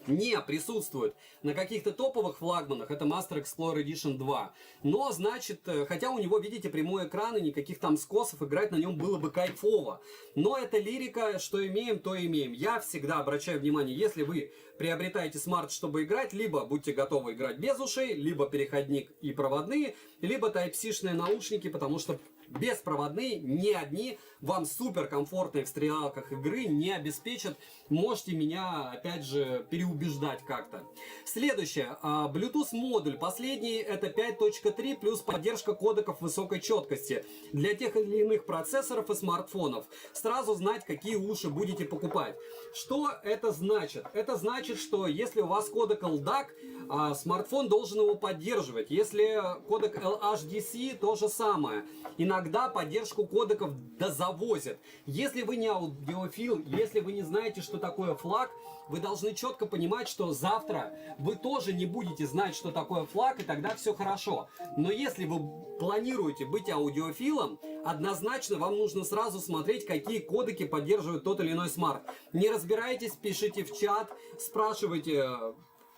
не присутствует. На каких-то топовых флагманах это Master Explorer Edition 2. Но, значит, хотя у него, видите, прямой экран и никаких там скосов, играть на нем было бы кайфово. Но это лирика, что имеем, то имеем. Я всегда обращаю внимание, если вы приобретаете смарт, чтобы играть, либо будьте готовы играть без ушей, либо переходник и проводные, либо Type-C-шные наушники, потому что беспроводные, не одни, вам супер комфортные в стрелялках игры не обеспечат. Можете меня, опять же, переубеждать как-то. Следующее. Bluetooth модуль. Последний это 5.3 плюс поддержка кодеков высокой четкости для тех или иных процессоров и смартфонов. Сразу знать, какие уши будете покупать. Что это значит? Это значит, что если у вас кодек LDAC, смартфон должен его поддерживать. Если кодек LHDC, то же самое. Иногда поддержку кодеков дозавозят. Если вы не аудиофил, если вы не знаете, что такое флаг, вы должны четко понимать, что завтра вы тоже не будете знать, что такое флаг, и тогда все хорошо. Но если вы планируете быть аудиофилом, однозначно вам нужно сразу смотреть, какие кодеки поддерживает тот или иной смарт. Не разбирайтесь, пишите в чат, спрашивайте...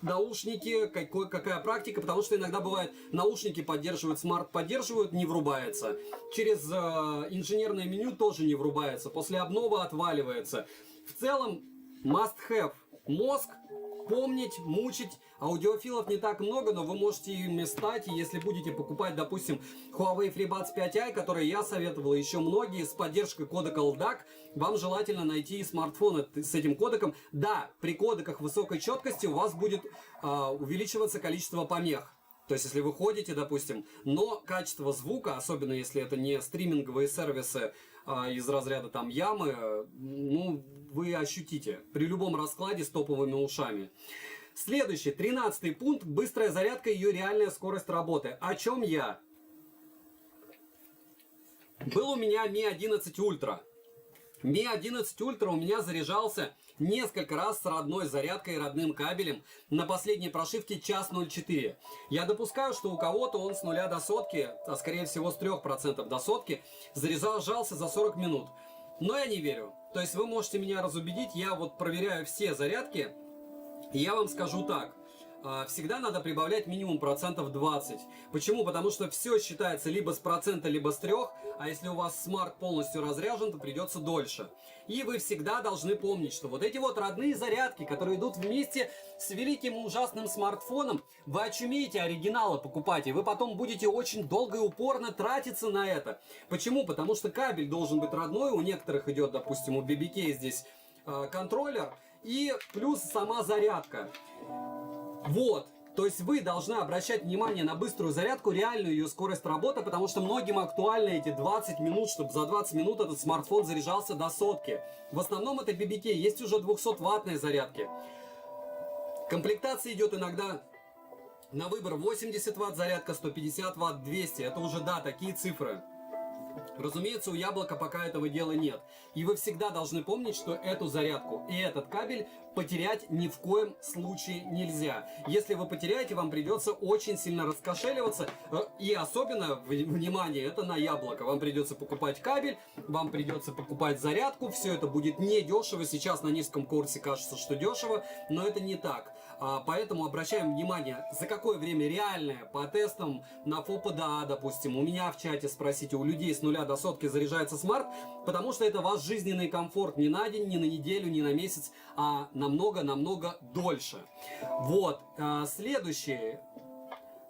наушники, какая практика, потому что иногда бывает, наушники поддерживают, смарт поддерживают, не врубается. Через инженерное меню тоже не врубается, после обнова отваливается. В целом, must have. Мозг помнить, мучить. Аудиофилов не так много, но вы можете ими стать, если будете покупать, допустим, Huawei FreeBuds 5i, который я советовал, еще многие, с поддержкой кодека LDAC, вам желательно найти смартфоны с этим кодеком. Да, при кодеках высокой четкости у вас будет увеличиваться количество помех. То есть, если вы ходите, допустим, но качество звука, особенно если это не стриминговые сервисы из разряда там ямы, ну, вы ощутите при любом раскладе с топовыми ушами. Следующий, 13-й пункт, быстрая зарядка и ее реальная скорость работы. О чем я? Был у меня Mi 11 Ultra. Mi 11 Ultra у меня заряжался несколько раз с родной зарядкой и родным кабелем на последней прошивке 1:04. Я допускаю, что у кого-то он с 0 до сотки, а скорее всего с 3% до сотки, заряжался за 40 минут. Но я не верю. То есть вы можете меня разубедить, я вот проверяю все зарядки, и я вам скажу так. Всегда надо прибавлять минимум процентов 20. Почему? Потому что все считается либо с процента, либо с 3, а если у вас смарт полностью разряжен, то придется дольше. И вы всегда должны помнить, что вот эти вот родные зарядки, которые идут вместе с великим и ужасным смартфоном, вы очумеете оригиналы покупать, и вы потом будете очень долго и упорно тратиться на это. Почему? Потому что кабель должен быть родной, у некоторых идет, допустим, у BBK здесь контроллер, и плюс сама зарядка. Вот, то есть вы должны обращать внимание на быструю зарядку, реальную ее скорость работы, потому что многим актуальны эти 20 минут, чтобы за 20 минут этот смартфон заряжался до сотки. В основном это BBK, есть уже 200-ваттные зарядки. Комплектация идет иногда на выбор 80 Вт зарядка, 150 Вт, 200, это уже, да, такие цифры. Разумеется, у Яблока пока этого дела нет. И вы всегда должны помнить, что эту зарядку и этот кабель потерять ни в коем случае нельзя. Если вы потеряете, вам придется очень сильно раскошеливаться. И особенно, внимание, это на Яблоко. Вам придется покупать кабель, вам придется покупать зарядку. Все это будет недешево. Сейчас на низком курсе кажется, что дешево, но это не так. Поэтому обращаем внимание, за какое время реальное, по тестам на ФОПДА, допустим, у меня в чате спросите, у людей с 0 до сотки заряжается смарт, потому что это ваш жизненный комфорт не на день, не на неделю, не на месяц, а намного-намного дольше. Вот, следующий.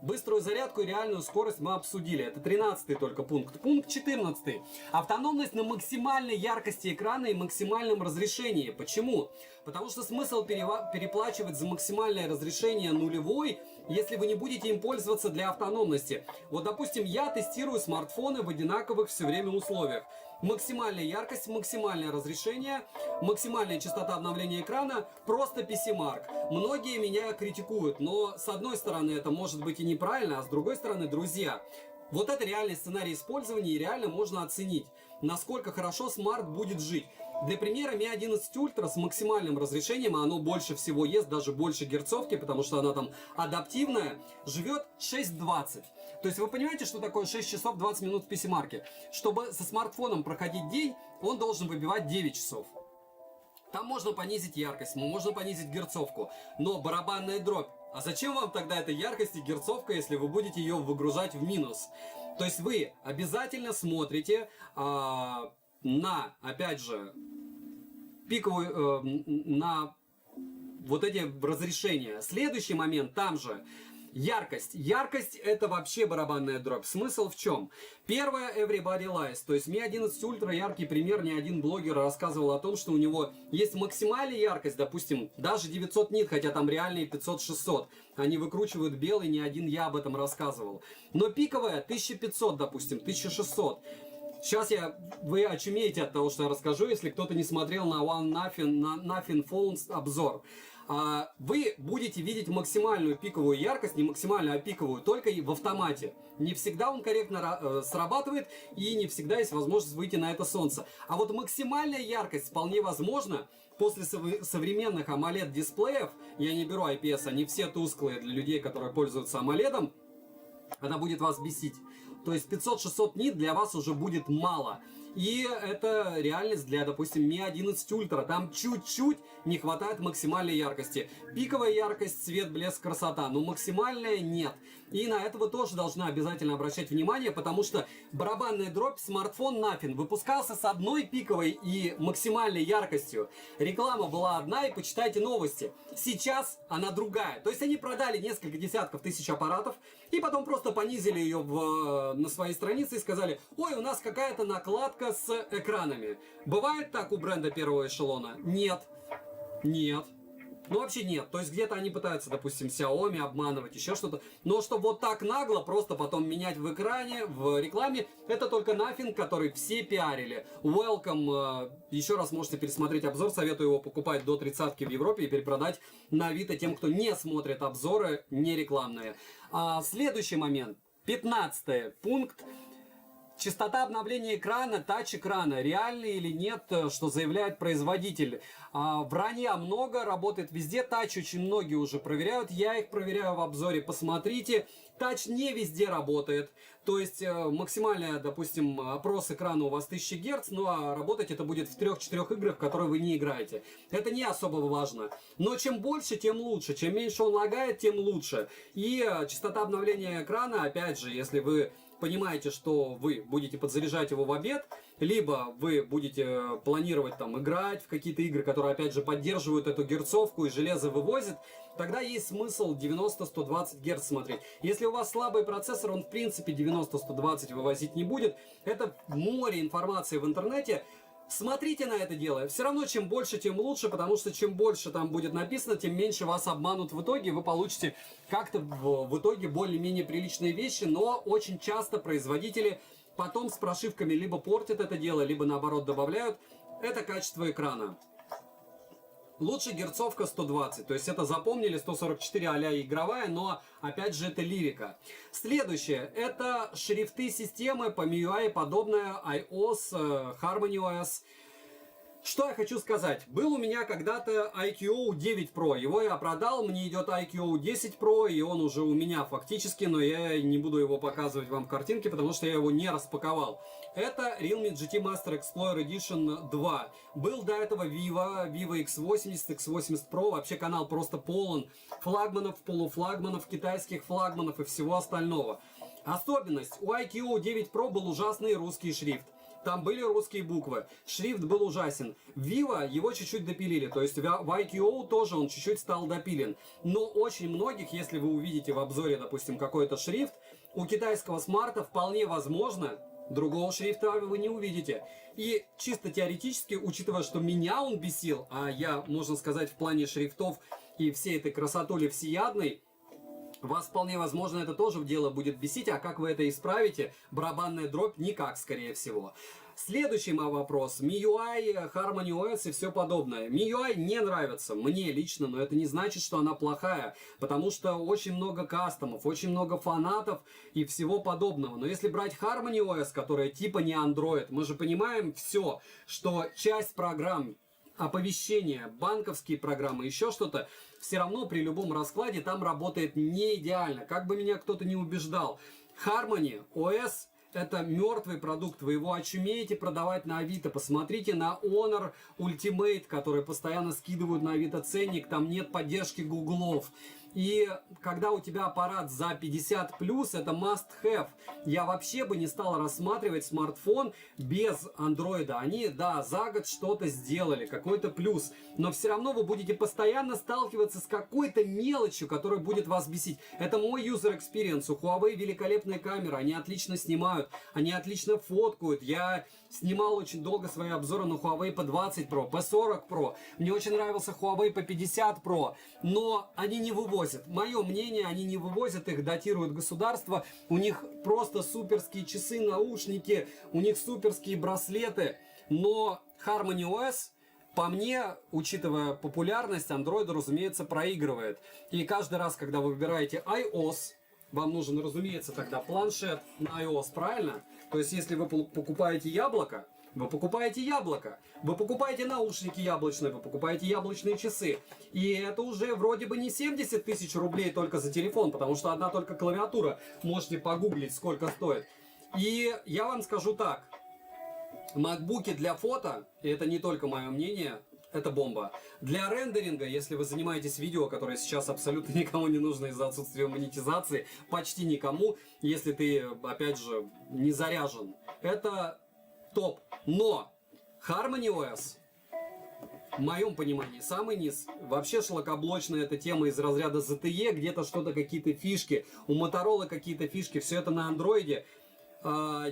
Быструю зарядку и реальную скорость мы обсудили. Это 13-й только пункт. Пункт 14-й. Автономность на максимальной яркости экрана и максимальном разрешении. Почему? Потому что смысл переплачивать за максимальное разрешение нулевой, если вы не будете им пользоваться для автономности. Вот, допустим, я тестирую смартфоны в одинаковых все время условиях. Максимальная яркость, максимальное разрешение, максимальная частота обновления экрана, просто PC-Mark. Многие меня критикуют, но с одной стороны это может быть и неправильно, а с другой стороны, друзья, вот это реальный сценарий использования, и реально можно оценить, насколько хорошо смарт будет жить. Для примера, Mi 11 Ultra с максимальным разрешением, а оно больше всего ест, даже больше герцовки, потому что она там адаптивная, живет 6:20. То есть вы понимаете, что такое 6 часов 20 минут в PC-марке? Чтобы со смартфоном проходить день, он должен выбивать 9 часов. Там можно понизить яркость, можно понизить герцовку, но барабанная дробь. А зачем вам тогда эта яркость и герцовка, если вы будете ее выгружать в минус? То есть вы обязательно смотрите на, опять же, пиковую, на вот эти разрешения. Следующий момент там же. Яркость. Яркость это вообще барабанная дробь. Смысл в чем? Первое, Everybody Lies. То есть Mi 11 Ultra яркий пример. Ни один блогер рассказывал о том, что у него есть максимальная яркость, допустим, даже 900 нит, хотя там реальные 500-600. Они выкручивают белый, ни один я об этом рассказывал. Но пиковая 1500, допустим, 1600. Сейчас вы очумеете от того, что я расскажу, если кто-то не смотрел на One Nothing Phones обзор. Вы будете видеть максимальную пиковую яркость, не максимальную, а пиковую, только в автомате. Не всегда он корректно срабатывает, и не всегда есть возможность выйти на это солнце. А вот максимальная яркость вполне возможно после современных AMOLED дисплеев, я не беру IPS, они все тусклые для людей, которые пользуются AMOLED, она будет вас бесить. То есть 500-600 нит для вас уже будет мало. И это реальность для, допустим, Mi 11 Ultra. Там чуть-чуть не хватает максимальной яркости. Пиковая яркость, цвет, блеск, красота. Но максимальная нет. И на это вы тоже должны обязательно обращать внимание, потому что барабанная дробь, смартфон Nothing выпускался с одной пиковой и максимальной яркостью. Реклама была одна, и почитайте новости. Сейчас она другая. То есть они продали несколько десятков тысяч аппаратов, и потом просто понизили ее на своей странице и сказали: ой, у нас какая-то накладка с экранами. Бывает так у бренда первого эшелона? Нет. Нет. Ну вообще нет. То есть где-то они пытаются, допустим, Xiaomi обманывать, еще что-то. Но что вот так нагло просто потом менять в экране, в рекламе, это только Nothing, который все пиарили. Welcome. Еще раз можете пересмотреть обзор. Советую его покупать до 30-ки в Европе и перепродать на Авито тем, кто не смотрит обзоры, не рекламные. Следующий момент. 15 пункт. Частота обновления экрана, тач-экрана, реальный или нет, что заявляет производитель. Вранья много, работает везде, тач очень многие уже проверяют, я их проверяю в обзоре, посмотрите. Тач не везде работает, то есть максимальный, допустим, опрос экрана у вас 1000 Гц, ну а работать это будет в 3-4 играх, в которые вы не играете. Это не особо важно, но чем больше, тем лучше, чем меньше он лагает, тем лучше. И частота обновления экрана, опять же, если вы понимаете, что вы будете подзаряжать его в обед, либо вы будете планировать там играть в какие-то игры, которые опять же поддерживают эту герцовку и железо вывозит, тогда есть смысл 90-120 Гц смотреть. Если у вас слабый процессор, он в принципе 90-120 вывозить не будет. Это море информации в интернете. Смотрите на это дело. Все равно, чем больше, тем лучше, потому что чем больше там будет написано, тем меньше вас обманут в итоге. Вы получите как-то в итоге более-менее приличные вещи, но очень часто производители потом с прошивками либо портят это дело, либо наоборот добавляют. Это качество экрана. Лучше герцовка 120, то есть это запомнили, 144 а-ля игровая, но опять же это лирика. Следующее, это шрифты системы по MIUI, подобное iOS, HarmonyOS. Что я хочу сказать. Был у меня когда-то IQO 9 Pro. Его я продал, мне идет IQO 10 Pro, и он уже у меня фактически, но я не буду его показывать вам в картинке, потому что я его не распаковал. Это Realme GT Master Explorer Edition 2. Был до этого Vivo X80, X80 Pro. Вообще канал просто полон флагманов, полуфлагманов, китайских флагманов и всего остального. Особенность. У IQO 9 Pro был ужасный русский шрифт. Там были русские буквы. Шрифт был ужасен. Vivo его чуть-чуть допилили. То есть в IQO тоже он чуть-чуть стал допилен. Но очень многих, если вы увидите в обзоре, допустим, какой-то шрифт, у китайского смарта вполне возможно, другого шрифта вы не увидите. И чисто теоретически, учитывая, что меня он бесил, а я, можно сказать, в плане шрифтов и всей этой красотули всеядной, вас вполне возможно это тоже в дело будет бесить, а как вы это исправите? Барабанная дробь никак, скорее всего. Следующий мой вопрос. MIUI, HarmonyOS и все подобное. MIUI не нравится мне лично, но это не значит, что она плохая, потому что очень много кастомов, очень много фанатов и всего подобного. Но если брать HarmonyOS, которая типа не Android, мы же понимаем все, что часть программ, оповещения, банковские программы, еще что-то, все равно при любом раскладе там работает не идеально. Как бы меня кто-то не убеждал. Harmony OS это мертвый продукт, вы его очумеете продавать на Авито. Посмотрите на Honor Ultimate, который постоянно скидывают на Авито ценник, там нет поддержки гуглов. И когда у тебя аппарат за 50+, это must have. Я вообще бы не стал рассматривать смартфон без андроида. Они, да, за год что-то сделали, какой-то плюс. Но все равно вы будете постоянно сталкиваться с какой-то мелочью, которая будет вас бесить. Это мой user experience. У Huawei великолепная камера, они отлично снимают, они отлично фоткают. Я снимал очень долго свои обзоры на Huawei P20 Pro, P40 Pro. Мне очень нравился Huawei P50 Pro, но они не выводят. Мое мнение, они не вывозят, их датирует государство. У них просто суперские часы, наушники, у них суперские браслеты. Но Harmony OS, по мне, учитывая популярность, Android, разумеется, проигрывает. И каждый раз, когда вы выбираете iOS, вам нужен, разумеется, тогда планшет на iOS, правильно? То есть, если вы покупаете яблоко, вы покупаете яблоко, вы покупаете наушники яблочные, вы покупаете яблочные часы. И это уже вроде бы не 70 тысяч рублей только за телефон, потому что одна только клавиатура, можете погуглить, сколько стоит. И я вам скажу так, макбуки для фото, и это не только мое мнение, это бомба. Для рендеринга, если вы занимаетесь видео, которое сейчас абсолютно никому не нужно из-за отсутствия монетизации, почти никому, если ты, опять же, не заряжен, это топ. Но Harmony OS, в моем понимании, самый низ. Вообще шлакоблочная эта тема из разряда ZTE, где-то что-то, какие-то фишки. У Motorola какие-то фишки, все это на андроиде.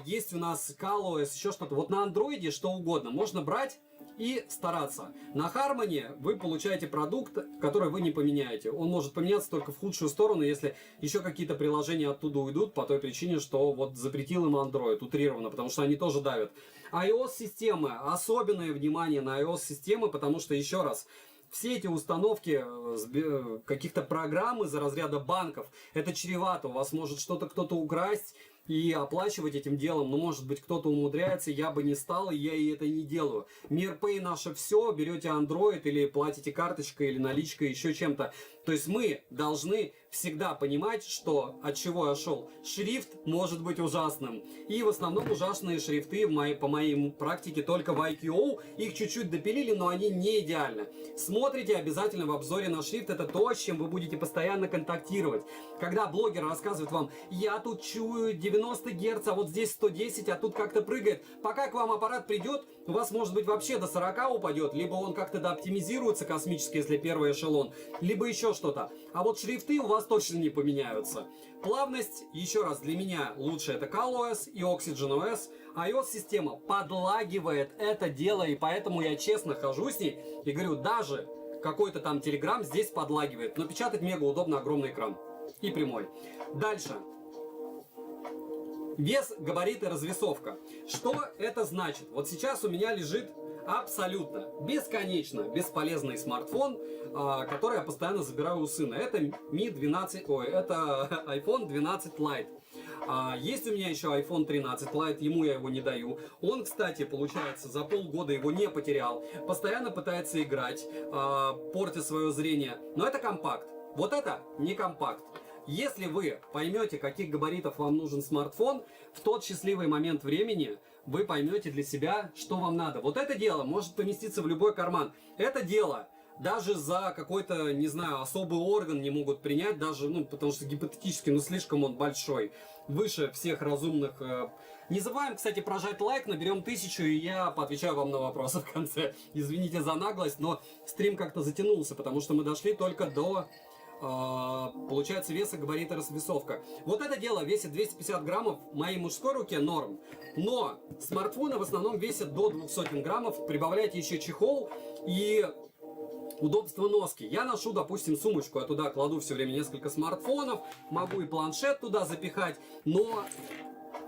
Есть у нас ColorOS, еще что-то. Вот на андроиде что угодно можно брать и стараться. На Harmony вы получаете продукт, который вы не поменяете. Он может поменяться только в худшую сторону, если еще какие-то приложения оттуда уйдут, по той причине, что вот запретил им Android, утрированно, потому что они тоже давят. iOS-системы, особенное внимание на iOS-системы, потому что, еще раз, все эти установки каких-то программ из-за разряда банков, это чревато. У вас может что-то кто-то украсть и оплачивать этим делом. Но, может быть, кто-то умудряется, я бы не стал, и я и это не делаю. MirPay наше все, берете Android или платите карточкой или наличкой, еще чем-то. То есть мы должны всегда понимать, что от чего я шел. Шрифт может быть ужасным. И в основном ужасные шрифты по моей практике только в IQO. Их чуть-чуть допилили, но они не идеальны. Смотрите обязательно в обзоре на шрифт. Это то, с чем вы будете постоянно контактировать. Когда блогер рассказывает вам, я тут чую 90 Гц, а вот здесь 110, а тут как-то прыгает. Пока к вам аппарат придет, у вас может быть вообще до 40 упадет. Либо он как-то дооптимизируется космически, если первый эшелон. Либо еще что-то. А вот шрифты у вас точно не поменяются. Плавность, еще раз, для меня лучше это ColorOS и OxygenOS. iOS-система подлагивает это дело, и поэтому я честно хожу с ней и говорю, даже какой-то там Telegram здесь подлагивает. Но печатать мега удобно, огромный экран. И прямой. Дальше. Вес, габариты, развесовка. Что это значит? Вот сейчас у меня лежит абсолютно, бесконечно бесполезный смартфон, который я постоянно забираю у сына. Это это iPhone 12 Lite. Есть у меня еще iPhone 13 Lite, ему я его не даю. Он, кстати, получается, за полгода его не потерял. Постоянно пытается играть, портя свое зрение. Но это компакт. Вот это не компакт. Если вы поймете, каких габаритов вам нужен смартфон, в тот счастливый момент времени вы поймете для себя, что вам надо. Вот это дело может поместиться в любой карман. Это дело даже за какой-то, не знаю, особый орган не могут принять, даже, потому что гипотетически, слишком он большой, выше всех разумных. Не забываем, кстати, прожать лайк, наберем 1000, и я поотвечаю вам на вопросы в конце. Извините за наглость, но стрим как-то затянулся, потому что мы дошли только до... получается веса, габарита, развесовка. Вот это дело весит 250 граммов, в моей мужской руке норм. Но смартфоны в основном весят до 200 граммов. Прибавляйте еще чехол и удобство носки. Я ношу, допустим, сумочку, я туда кладу все время несколько смартфонов, могу и планшет туда запихать, но...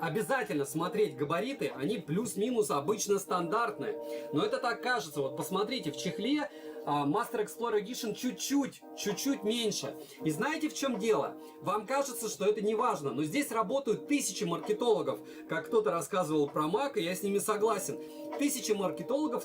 Обязательно смотреть габариты, они плюс-минус обычно стандартные. Но это так кажется. Вот посмотрите, в чехле Master Explorer Edition чуть-чуть меньше. И знаете, в чем дело? Вам кажется, что это не важно, но здесь работают тысячи маркетологов. Как кто-то рассказывал про Mac, и я с ними согласен. Тысячи маркетологов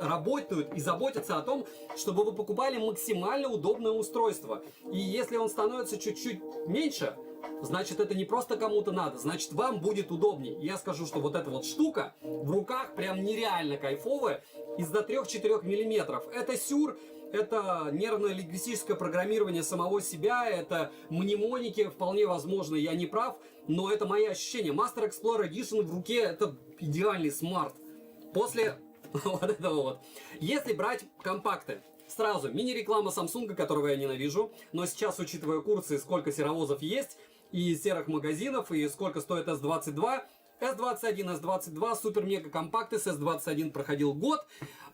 работают и заботятся о том, чтобы вы покупали максимально удобное устройство. И если он становится чуть-чуть меньше, значит это не просто кому-то надо, значит вам будет удобнее. Я скажу, что вот эта вот штука в руках прям нереально кайфовая из-за 3-4 миллиметров. Это сюр, это нервно-лингвистическое программирование самого себя, это мнемоники, вполне возможно, я не прав, но это мои ощущения. Master Explorer Edition в руке это идеальный смарт. После вот этого вот. Если брать компакты, сразу мини-реклама Samsung, которого я ненавижу, но сейчас, учитывая курсы, сколько серовозов есть, и серых магазинов, и сколько стоит S22, S21, S22, супер-мега-компакты, с S21 проходил год,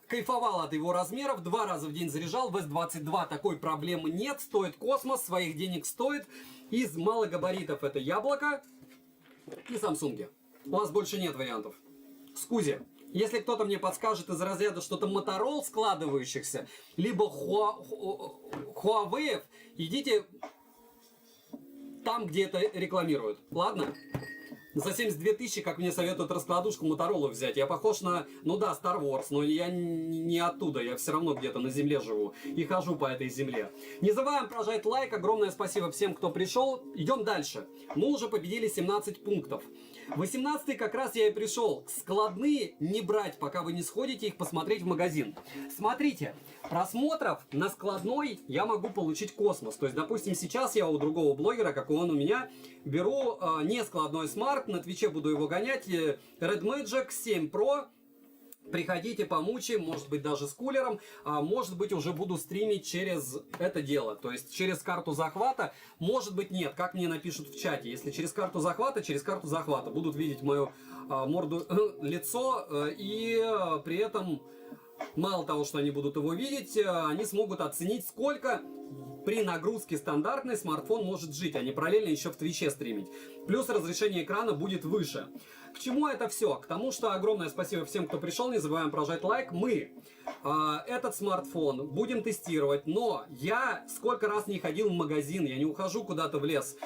кайфовал от его размеров, 2 раза в день заряжал, в S22 такой проблемы нет, стоит космос, своих денег стоит. Из малогабаритов это Яблоко и Samsung. У вас больше нет вариантов. Скузи. Если кто-то мне подскажет из разряда что-то Motorola складывающихся, либо Huawei, идите там, где это рекламируют. Ладно? За 72 тысячи, как мне советуют раскладушку Motorola взять. Я похож на, ну да, Star Wars, но я не оттуда. Я все равно где-то на земле живу и хожу по этой земле. Не забываем прожать лайк. Огромное спасибо всем, кто пришел. Идем дальше. Мы уже победили 17 пунктов. 18 как раз я и пришел. Складные не брать, пока вы не сходите их посмотреть в магазин. Смотрите, просмотров на складной я могу получить космос. То есть, допустим, сейчас я у другого блогера, как он у меня, беру не складной смарт, на Твиче буду его гонять, Red Magic 7 Pro. Приходите, помучаем, может быть даже с кулером, а может быть уже буду стримить через это дело, то есть через карту захвата, может быть нет, как мне напишут в чате, если через карту захвата будут видеть мою морду, лицо, и при этом мало того, что они будут его видеть, они смогут оценить, сколько при нагрузке стандартной смартфон может жить, а не параллельно еще в Твиче стримить. Плюс разрешение экрана будет выше. К чему это все? К тому, что огромное спасибо всем, кто пришел. Не забываем прожать лайк. Мы этот смартфон будем тестировать, но я сколько раз не ходил в магазин, я не ухожу куда-то в лес.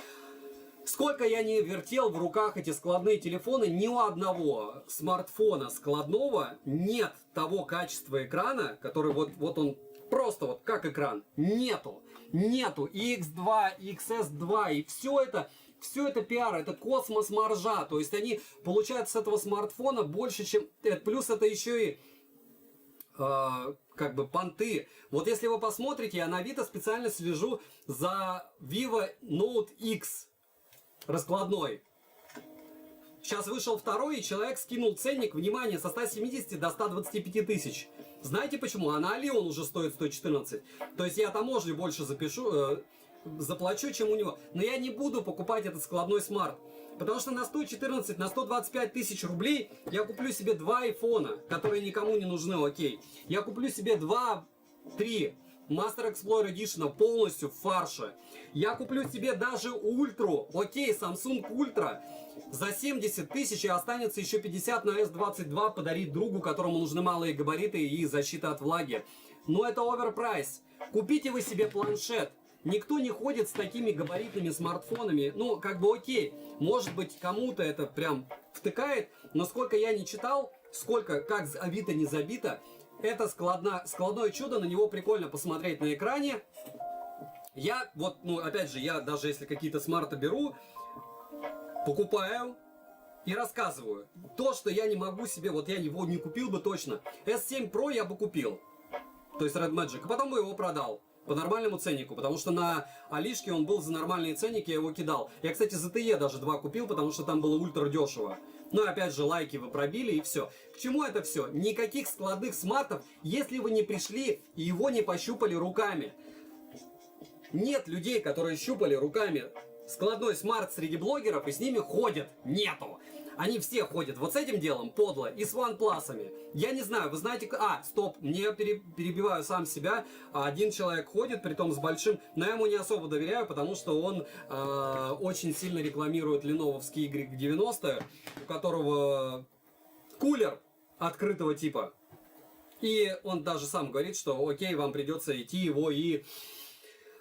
Сколько я не вертел в руках эти складные телефоны, ни у одного смартфона складного нет того качества экрана, который вот он просто вот как экран. Нету. Нету. И X2, и XS2, и все это пиар, это космос маржа. То есть они получают с этого смартфона больше, чем... Плюс это еще и как бы понты. Вот если вы посмотрите, я на Авито специально слежу за Vivo Note X раскладной. Сейчас вышел второй, и человек скинул ценник, внимание, со 170 до 125 тысяч. Знаете почему? А на Али он уже стоит 114. То есть я таможню больше заплачу, чем у него. Но я не буду покупать этот складной смарт. Потому что на 114, на 125 тысяч рублей я куплю себе 2 айфона, которые никому не нужны, окей. Я куплю себе 2-3 Master Explorer Edition полностью в фарше. Я куплю себе даже ультру, окей, Samsung Ultra за 70 тысяч, и останется еще 50 на S22 подарить другу, которому нужны малые габариты и защита от влаги. Но это оверпрайс. Купите вы себе планшет. Никто не ходит с такими габаритными смартфонами. Ну, как бы окей, может быть кому-то это прям втыкает, но сколько я не читал, сколько, как Авито не забито, это складное чудо, на него прикольно посмотреть на экране. Я вот, ну опять же, я даже если какие-то смарты беру, покупаю и рассказываю. То, что я не могу себе, вот я его не купил бы точно. S7 Pro я бы купил, то есть Red Magic, а потом бы его продал по нормальному ценнику, потому что на Алишке он был за нормальные ценники, я его кидал. Я, кстати, ZTE даже 2 купил, потому что там было ультра дешево. Ну и опять же, лайки вы пробили и все. К чему это все? Никаких складных смартов, если вы не пришли и его не пощупали руками. Нет людей, которые щупали руками складной смарт среди блогеров и с ними ходят. Нету. Они все ходят вот с этим делом подло и с OnePlus'ами. Я не знаю, вы знаете... стоп, мне перебиваю сам себя. Один человек ходит, притом с большим... Но я ему не особо доверяю, потому что он очень сильно рекламирует ленововский Y90, у которого кулер открытого типа. И он даже сам говорит, что окей, вам придется идти его и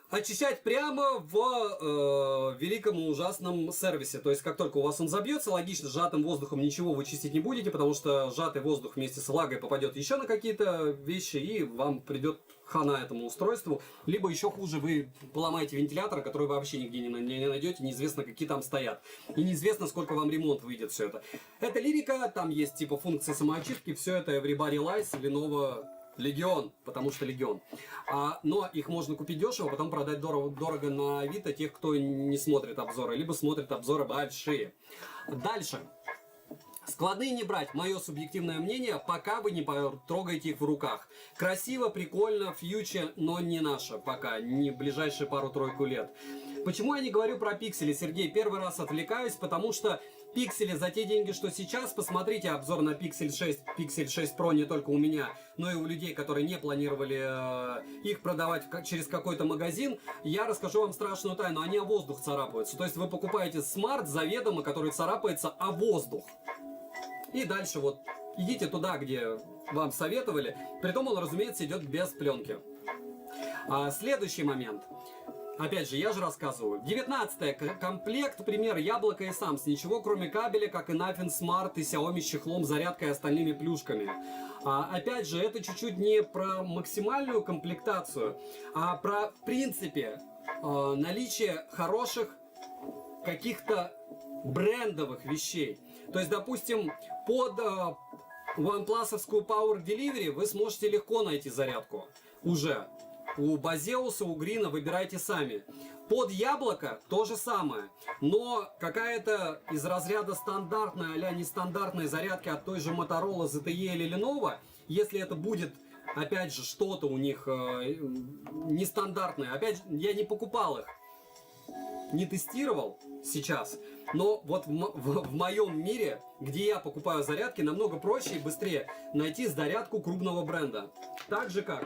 очищать прямо в великом и ужасном сервисе. То есть, как только у вас он забьется, логично, сжатым воздухом ничего вы чистить не будете, потому что сжатый воздух вместе с влагой попадет еще на какие-то вещи, и вам придет хана этому устройству. Либо еще хуже, вы поломаете вентилятор, который вы вообще нигде не найдете, неизвестно, какие там стоят. И неизвестно, сколько вам ремонт выйдет все это. Это лирика, там есть типа функции самоочистки, все это Everybody Lies, Lenovo Legion, потому что Legion. Но их можно купить дешево, потом продать дорого на Авито тех, кто не смотрит обзоры, либо смотрит обзоры большие. Дальше. Складные не брать, мое субъективное мнение, пока вы не трогаете их в руках. Красиво, прикольно, фьючер, но не наше пока, не ближайшие пару-тройку лет. Почему я не говорю про пиксели, Сергей? Первый раз отвлекаюсь, потому что пиксели за те деньги, что сейчас, посмотрите обзор на Pixel 6, Pixel 6 Pro не только у меня, но и у людей, которые не планировали их продавать через какой-то магазин. Я расскажу вам страшную тайну, они о воздух царапаются. То есть вы покупаете смарт заведомо, который царапается о воздух. И дальше вот идите туда, где вам советовали. Притом он, разумеется, идет без пленки. Следующий момент. Опять же, я же рассказываю. 19 комплект, пример, Яблоко и Sam's. Ничего, кроме кабеля, как и Nothing Smart и Xiaomi с чехлом, зарядкой и остальными плюшками. Опять же, это чуть-чуть не про максимальную комплектацию, а про, в принципе, наличие хороших каких-то брендовых вещей. То есть, допустим, под OnePlus-овскую Power Delivery вы сможете легко найти зарядку. Уже. У Базеуса, у Грина выбирайте сами. Под Яблоко то же самое. Но какая-то из разряда стандартная, а-ля нестандартная зарядки от той же Motorola, ZTE или Lenovo, если это будет, опять же, что-то у них нестандартное. Опять же, я не покупал их. Не тестировал сейчас, но вот в моем мире, где я покупаю зарядки, намного проще и быстрее найти зарядку крупного бренда. Так же как,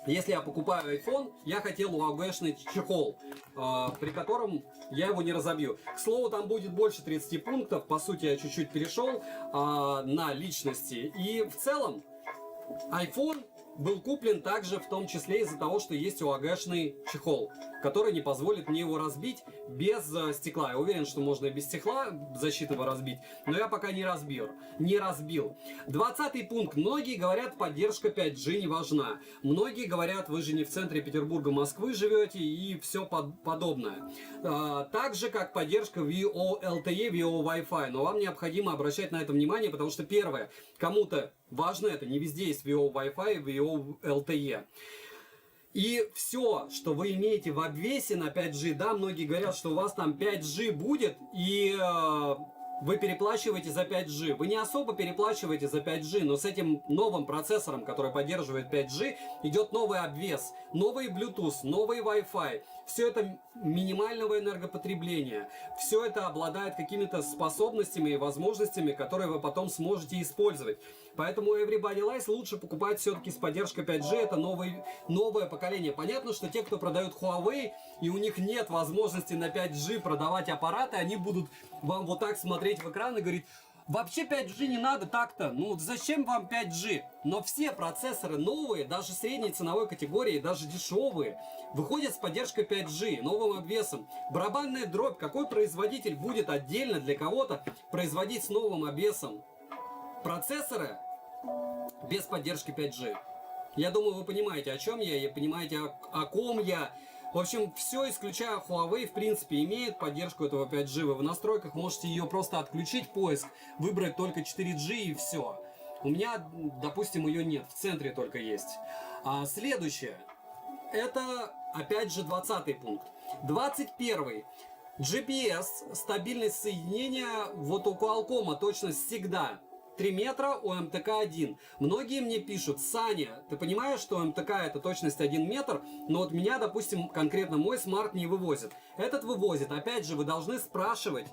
если я покупаю iPhone, я хотел UAG-шный чехол, при котором я его не разобью. К слову, там будет больше 30 пунктов, по сути я чуть-чуть перешел на личности. И в целом iPhone был куплен также в том числе из-за того, что есть UAG-шный чехол, который не позволит мне его разбить без стекла. Я уверен, что можно и без стекла защитного разбить, но я пока не разбил. 20-й пункт. Многие говорят, поддержка 5G не важна. Многие говорят, вы же не в центре Петербурга, Москвы живете и все подобное. Так же, как поддержка VO LTE, VO Wi-Fi. Но вам необходимо обращать на это внимание, потому что первое, кому-то важно это, не везде есть VO Wi-Fi, VO LTE. И все, что вы имеете в обвесе на 5G, да, многие говорят, что у вас там 5G будет, и вы переплачиваете за 5G. Вы не особо переплачиваете за 5G, но с этим новым процессором, который поддерживает 5G, идет новый обвес, новый Bluetooth, новый Wi-Fi. Все это минимального энергопотребления. Все это обладает какими-то способностями и возможностями, которые вы потом сможете использовать. Поэтому Everybody Lies лучше покупать все-таки с поддержкой 5G. Это новое поколение. Понятно, что те, кто продают Huawei, и у них нет возможности на 5G продавать аппараты, они будут вам вот так смотреть в экран и говорить: вообще 5G не надо так-то, ну зачем вам 5G? Но все процессоры новые, даже средней ценовой категории, даже дешевые, выходят с поддержкой 5G, новым обвесом. Барабанная дробь, какой производитель будет отдельно для кого-то производить с новым обвесом процессоры без поддержки 5G? Я думаю, вы понимаете, о чем я, и понимаете, о ком я. В общем, все, исключая Huawei, в принципе, имеет поддержку этого 5G. Вы в настройках можете ее просто отключить, поиск, выбрать только 4G и все. У меня, допустим, ее нет, в центре только есть. Следующее. Это, опять же, 20-й пункт. 21-й. GPS, стабильность соединения, вот у Qualcomm точность всегда 3 метра, у МТК-1. Многие мне пишут: Саня, ты понимаешь, что МТК это точность 1 метр, но вот меня, допустим, конкретно мой смарт не вывозит. Этот вывозит. Опять же, вы должны спрашивать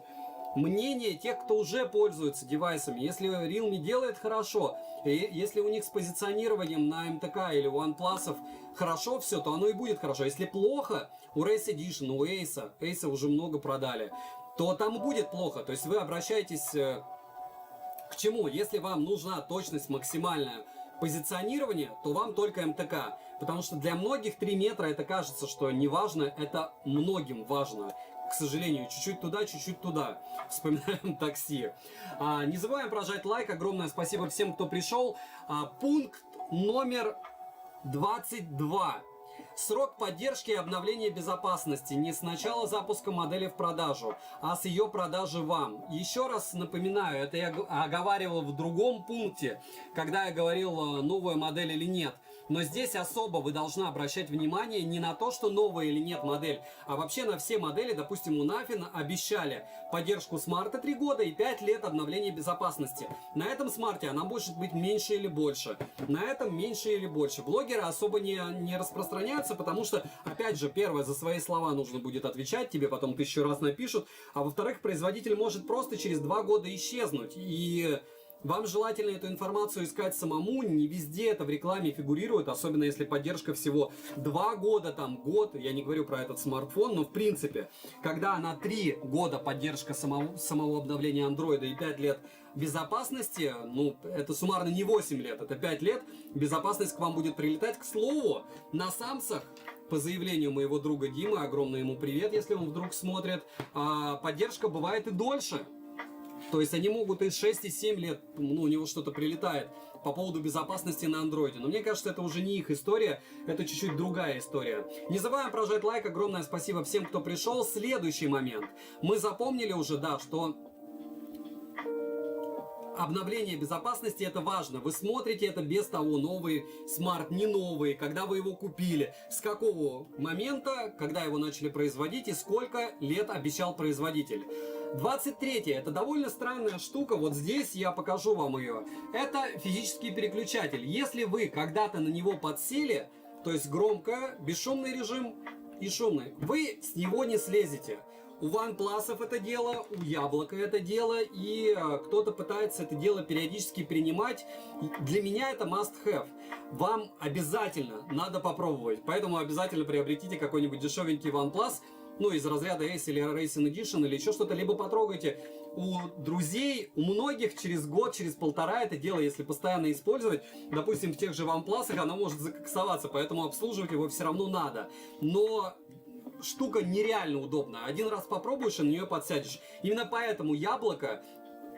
мнение тех, кто уже пользуется девайсами. Если Realme делает хорошо, и если у них с позиционированием на МТК или у OnePlus хорошо все, то оно и будет хорошо. Если плохо, у Race Edition, у Ace уже много продали, то там будет плохо. То есть вы обращаетесь к чему? Если вам нужна точность максимальная позиционирование, то вам только МТК. Потому что для многих 3 метра это кажется, что не важно, это многим важно. К сожалению, чуть-чуть туда, чуть-чуть туда. Вспоминаем такси. Не забываем прожать лайк. Огромное спасибо всем, кто пришел. Пункт номер 22. Срок поддержки и обновления безопасности не с начала запуска модели в продажу, а с ее продажи вам. Еще раз напоминаю, это я оговаривал в другом пункте, когда я говорил, новая модель или нет. Но здесь особо вы должны обращать внимание не на то, что новая или нет модель, а вообще на все модели. Допустим, у Nafin обещали поддержку смарта 3 года и 5 лет обновления безопасности. На этом смарте она может быть меньше или больше. На этом меньше или больше. Блогеры особо не распространяются, потому что, опять же, первое, за свои слова нужно будет отвечать, тебе потом 1000 раз напишут. А во-вторых, производитель может просто через 2 года исчезнуть. И вам желательно эту информацию искать самому, не везде это в рекламе фигурирует, особенно если поддержка всего 2 года, там год, я не говорю про этот смартфон, но в принципе, когда на 3 года поддержка самого обновления Android и 5 лет безопасности, ну, это суммарно не 8 лет, это 5 лет, безопасность к вам будет прилетать. К слову, на Самсах, по заявлению моего друга Димы, огромный ему привет, если он вдруг смотрит, поддержка бывает и дольше. То есть они могут и 6, и 7 лет, ну, у него что-то прилетает по поводу безопасности на андроиде. Но мне кажется, это уже не их история, это чуть-чуть другая история. Не забываем прожать лайк, огромное спасибо всем, кто пришел. Следующий момент. Мы запомнили уже, да, что обновление безопасности это важно. Вы смотрите это без того, новый смарт, не новый, когда вы его купили, с какого момента, когда его начали производить и сколько лет обещал производитель. 23-е, это довольно странная штука, вот здесь я покажу вам ее. Это физический переключатель. Если вы когда-то на него подсели, то есть громко, бесшумный режим и шумный, вы с него не слезете. У OnePlus это дело, у Яблока это дело, и кто-то пытается это дело периодически принимать. Для меня это must have. Вам обязательно надо попробовать, поэтому обязательно приобретите какой-нибудь дешевенький OnePlus, ну, из разряда Ace или Racing Edition или еще что-то, либо потрогайте. У друзей, у многих через год, через полтора это дело, если постоянно использовать, допустим, в тех же OnePlus, оно может закоксоваться, поэтому обслуживать его все равно надо. Но штука нереально удобная. Один раз попробуешь и на нее подсядешь. Именно поэтому Яблоко,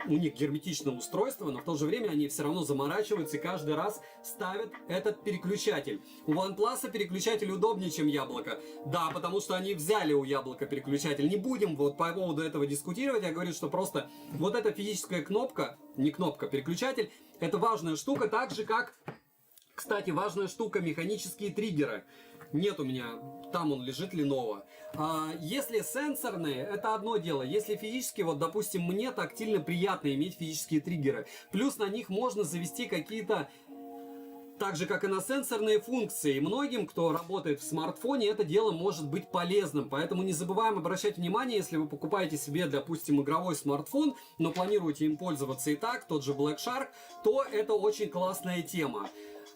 у них герметичное устройство, но в то же время они все равно заморачиваются и каждый раз ставят этот переключатель. У OnePlus переключатель удобнее, чем Яблоко. Да, потому что они взяли у Яблока переключатель. Не будем вот по поводу этого дискутировать. Я говорю, что просто вот эта физическая кнопка, не кнопка, переключатель, это важная штука, так же как, кстати, важная штука механические триггеры. Нет у меня, там он лежит, Lenovo. Если сенсорные, это одно дело. Если физические, вот, допустим, мне тактильно приятно иметь физические триггеры. Плюс на них можно завести какие-то, так же, как и на сенсорные функции. И многим, кто работает в смартфоне, это дело может быть полезным. Поэтому не забываем обращать внимание, если вы покупаете себе, допустим, игровой смартфон, но планируете им пользоваться и так, тот же Black Shark, то это очень классная тема.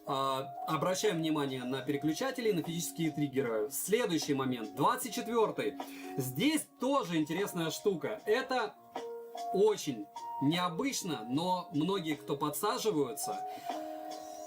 Обращаем внимание на переключатели, на физические триггеры. Следующий момент, 24-й. Здесь тоже интересная штука. Это очень необычно, но многие, кто подсаживаются,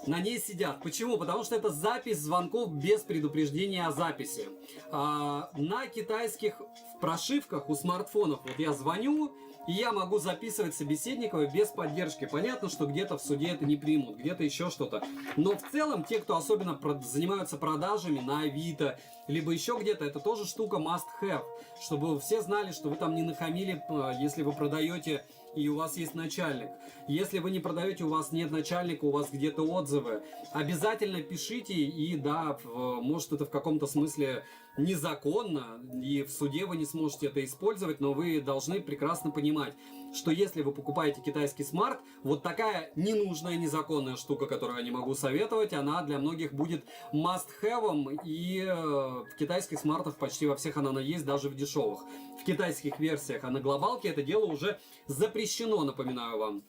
на ней сидят. Почему? Потому что это запись звонков без предупреждения о записи. На китайских прошивках у смартфонов вот я звоню, и я могу записывать собеседников без поддержки. Понятно, что где-то в суде это не примут, где-то еще что-то. Но в целом, те, кто особенно занимаются продажами на Авито, либо еще где-то, это тоже штука must have. Чтобы все знали, что вы там не нахамили, если вы продаете и у вас есть начальник. Если вы не продаете, у вас нет начальника, у вас где-то отзывы, обязательно пишите, и да, может это в каком-то смысле незаконно, и в суде вы не сможете это использовать, но вы должны прекрасно понимать, что если вы покупаете китайский смарт, вот такая ненужная, незаконная штука, которую я не могу советовать, она для многих будет must-have, и в китайских смартах почти во всех она есть, даже в дешевых. В китайских версиях, а на глобалке это дело уже запрещено, напоминаю вам.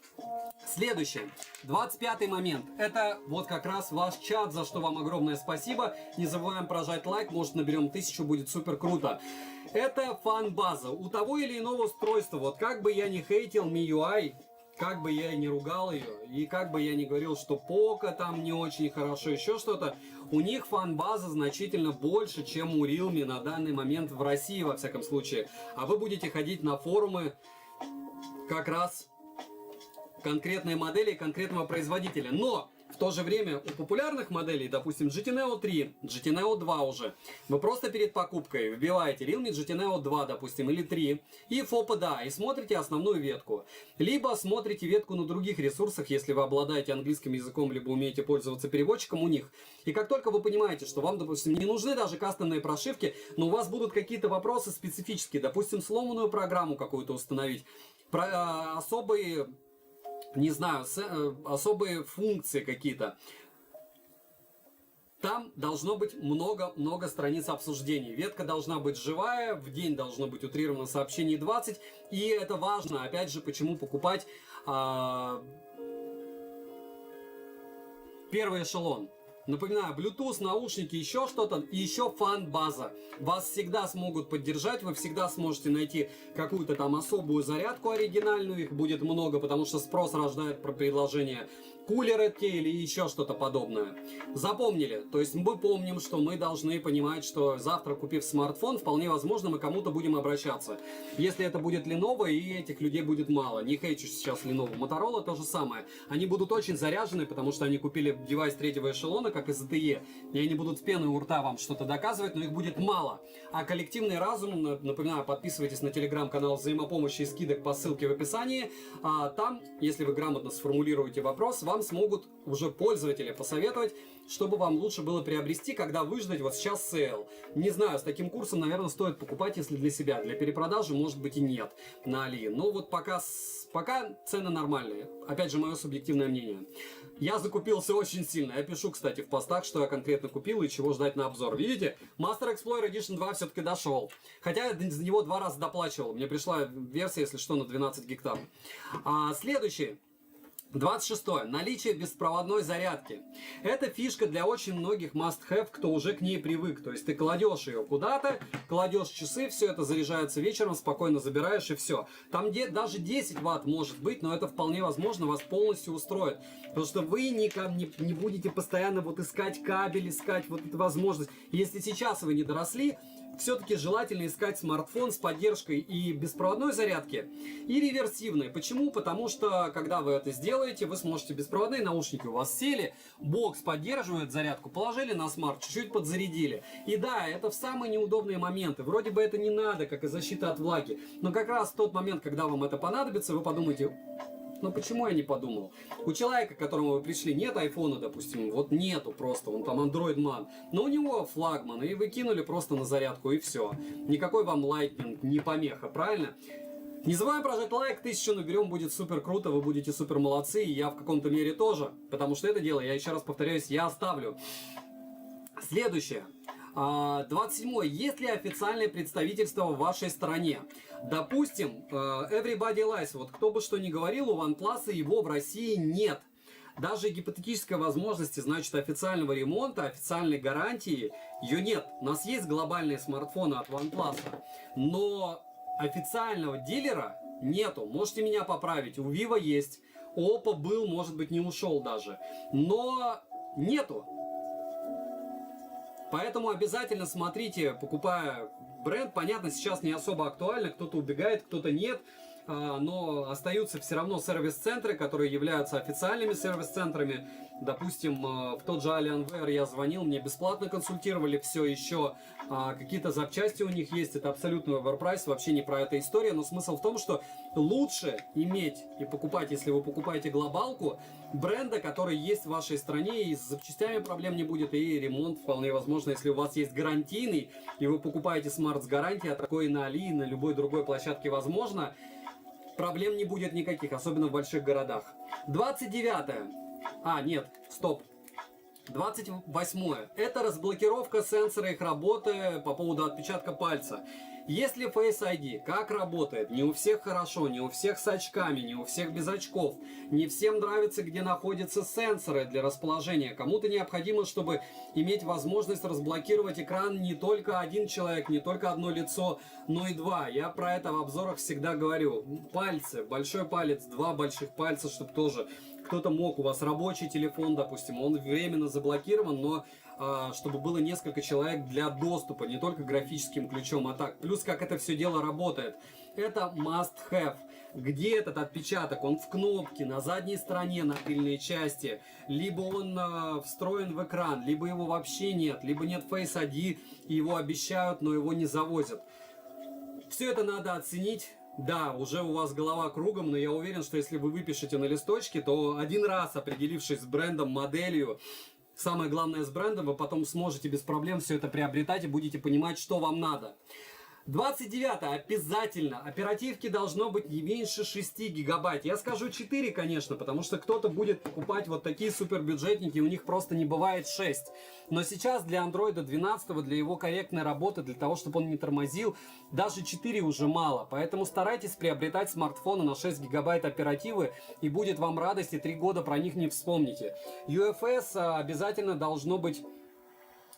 Следующее, 25-й момент, это вот как раз ваш чат, за что вам огромное спасибо. Не забываем прожать лайк, может наберем 1000, будет супер круто. Это фан-база. У того или иного устройства, вот как бы я ни хейтил MIUI, как бы я ни ругал ее, и как бы я ни говорил, что Поко там не очень хорошо, еще что-то, у них фан-база значительно больше, чем у Realme на данный момент в России, во всяком случае. А вы будете ходить на форумы как раз конкретной модели и конкретного производителя. Но в то же время у популярных моделей, допустим, GT Neo 3, GT Neo 2 уже, вы просто перед покупкой вбиваете Realme GT Neo 2, допустим, или 3, и FOPA, да, и смотрите основную ветку. Либо смотрите ветку на других ресурсах, если вы обладаете английским языком, либо умеете пользоваться переводчиком у них. И как только вы понимаете, что вам, допустим, не нужны даже кастомные прошивки, но у вас будут какие-то вопросы специфические, допустим, сломанную программу какую-то установить, особые... не знаю, особые функции какие-то. Там должно быть много страниц обсуждений. Ветка должна быть живая, в день должно быть утрировано сообщений 20. И это важно, опять же, почему покупать первый эшелон. Напоминаю, Bluetooth, наушники, еще что-то, и еще фан-база. Вас всегда смогут поддержать, вы всегда сможете найти какую-то там особую зарядку оригинальную, их будет много, потому что спрос рождает предложение кулеры те или еще что-то подобное. Запомнили, то есть мы помним, что мы должны понимать, что завтра, купив смартфон, вполне возможно, мы кому-то будем обращаться. Если это будет Lenovo, и этих людей будет мало. Не хейчу сейчас Lenovo. Motorola то же самое. Они будут очень заряжены, потому что они купили девайс третьего эшелона, как и ZTE, и они будут с пеной у рта вам что-то доказывать, но их будет мало. А коллективный разум, напоминаю, подписывайтесь на телеграм-канал взаимопомощи и скидок по ссылке в описании. Там, если вы грамотно сформулируете вопрос, вам смогут уже пользователи посоветовать, чтобы вам лучше было приобрести, когда выждать. Вот сейчас сейл. Не знаю, с таким курсом, наверное, стоит покупать, если для себя. Для перепродажи, может быть, и нет на Али. Но вот пока цены нормальные. Опять же, мое субъективное мнение. Я закупился очень сильно. Я пишу, кстати, в постах, что я конкретно купил и чего ждать на обзор. Видите? Master Explorer Edition 2 все-таки дошел. Хотя я за него 2 раза доплачивал. Мне пришла версия, если что, на 12 гектар. Следующий. 26. Наличие беспроводной зарядки. Это фишка для очень многих must-have, кто уже к ней привык. То есть ты кладешь ее куда-то, кладешь часы, все это заряжается вечером, спокойно забираешь и все. Там даже 10 ватт может быть, но это вполне возможно вас полностью устроит. Потому что вы не будете постоянно вот искать кабель, искать вот эту возможность. Если сейчас вы не доросли, все-таки желательно искать смартфон с поддержкой и беспроводной зарядки, и реверсивной. Почему? Потому что, когда вы это сделаете, вы сможете беспроводные наушники у вас сели, бокс поддерживает зарядку, положили на смарт, чуть-чуть подзарядили. И да, это в самые неудобные моменты. Вроде бы это не надо, как и защита от влаги. Но как раз в тот момент, когда вам это понадобится, вы подумаете... Но почему я не подумал? У человека, к которому вы пришли, нет айфона, допустим, вот нету просто, он там андроидман, но у него флагман, и вы кинули просто на зарядку, и все. Никакой вам Lightning не помеха, правильно? Не забываем прожать лайк, 1000 наберем, будет супер круто, вы будете супер молодцы, и я в каком-то мере тоже, потому что это дело, я еще раз повторяюсь, я оставлю. Следующее. 27. Есть ли официальное представительство в вашей стране? Допустим, Everybody Lies, вот кто бы что ни говорил, у OnePlus его в России нет. Даже гипотетической возможности, значит, официального ремонта, официальной гарантии, ее нет. У нас есть глобальные смартфоны от OnePlus, но официального дилера нету. Можете меня поправить, у Vivo есть, у Oppo был, может быть, не ушел даже, но нету. Поэтому обязательно смотрите, покупая бренд. Понятно, сейчас не особо актуально, кто-то убегает, кто-то нет. Но остаются все равно сервис-центры, которые являются официальными сервис-центрами. Допустим, в тот же Alienware я звонил, мне бесплатно консультировали все еще. Какие-то запчасти у них есть, это абсолютный оверпрайс, вообще не про эту историю. Но смысл в том, что лучше иметь и покупать, если вы покупаете глобалку, бренда, который есть в вашей стране, и с запчастями проблем не будет, и ремонт вполне возможно, если у вас есть гарантийный, и вы покупаете смарт с гарантией, а такое на Али, и на любой другой площадке возможно, проблем не будет никаких, особенно в больших городах. 29. Нет, стоп. 28. Это разблокировка сенсора их работы по поводу отпечатка пальца. Если Face ID, как работает? Не у всех хорошо, не у всех с очками, не у всех без очков. Не всем нравится, где находятся сенсоры для расположения. Кому-то необходимо, чтобы иметь возможность разблокировать экран не только один человек, не только одно лицо, но и два. Я про это в обзорах всегда говорю. Пальцы, большой палец, два больших пальца, чтобы тоже кто-то мог. У вас рабочий телефон, допустим, он временно заблокирован, но чтобы было несколько человек для доступа, не только графическим ключом, а так. Плюс, как это все дело работает. Это must have. Где этот отпечаток? Он в кнопке, на задней стороне, на тыльной части. Либо он встроен в экран, либо его вообще нет. Либо нет Face ID, и его обещают, но его не завозят. Все это надо оценить. Да, уже у вас голова кругом, но я уверен, что если вы выпишете на листочке, то один раз, определившись с брендом, моделью, самое главное с брендом, вы потом сможете без проблем все это приобретать и будете понимать, что вам надо. 29. Обязательно. Оперативки должно быть не меньше 6 гигабайт. Я скажу 4, конечно, потому что кто-то будет покупать вот такие супербюджетники, у них просто не бывает 6. Но сейчас для Android 12, для его корректной работы, для того, чтобы он не тормозил, даже 4 уже мало. Поэтому старайтесь приобретать смартфоны на 6 гигабайт оперативы, и будет вам радость, и 3 года про них не вспомните. UFS обязательно должно быть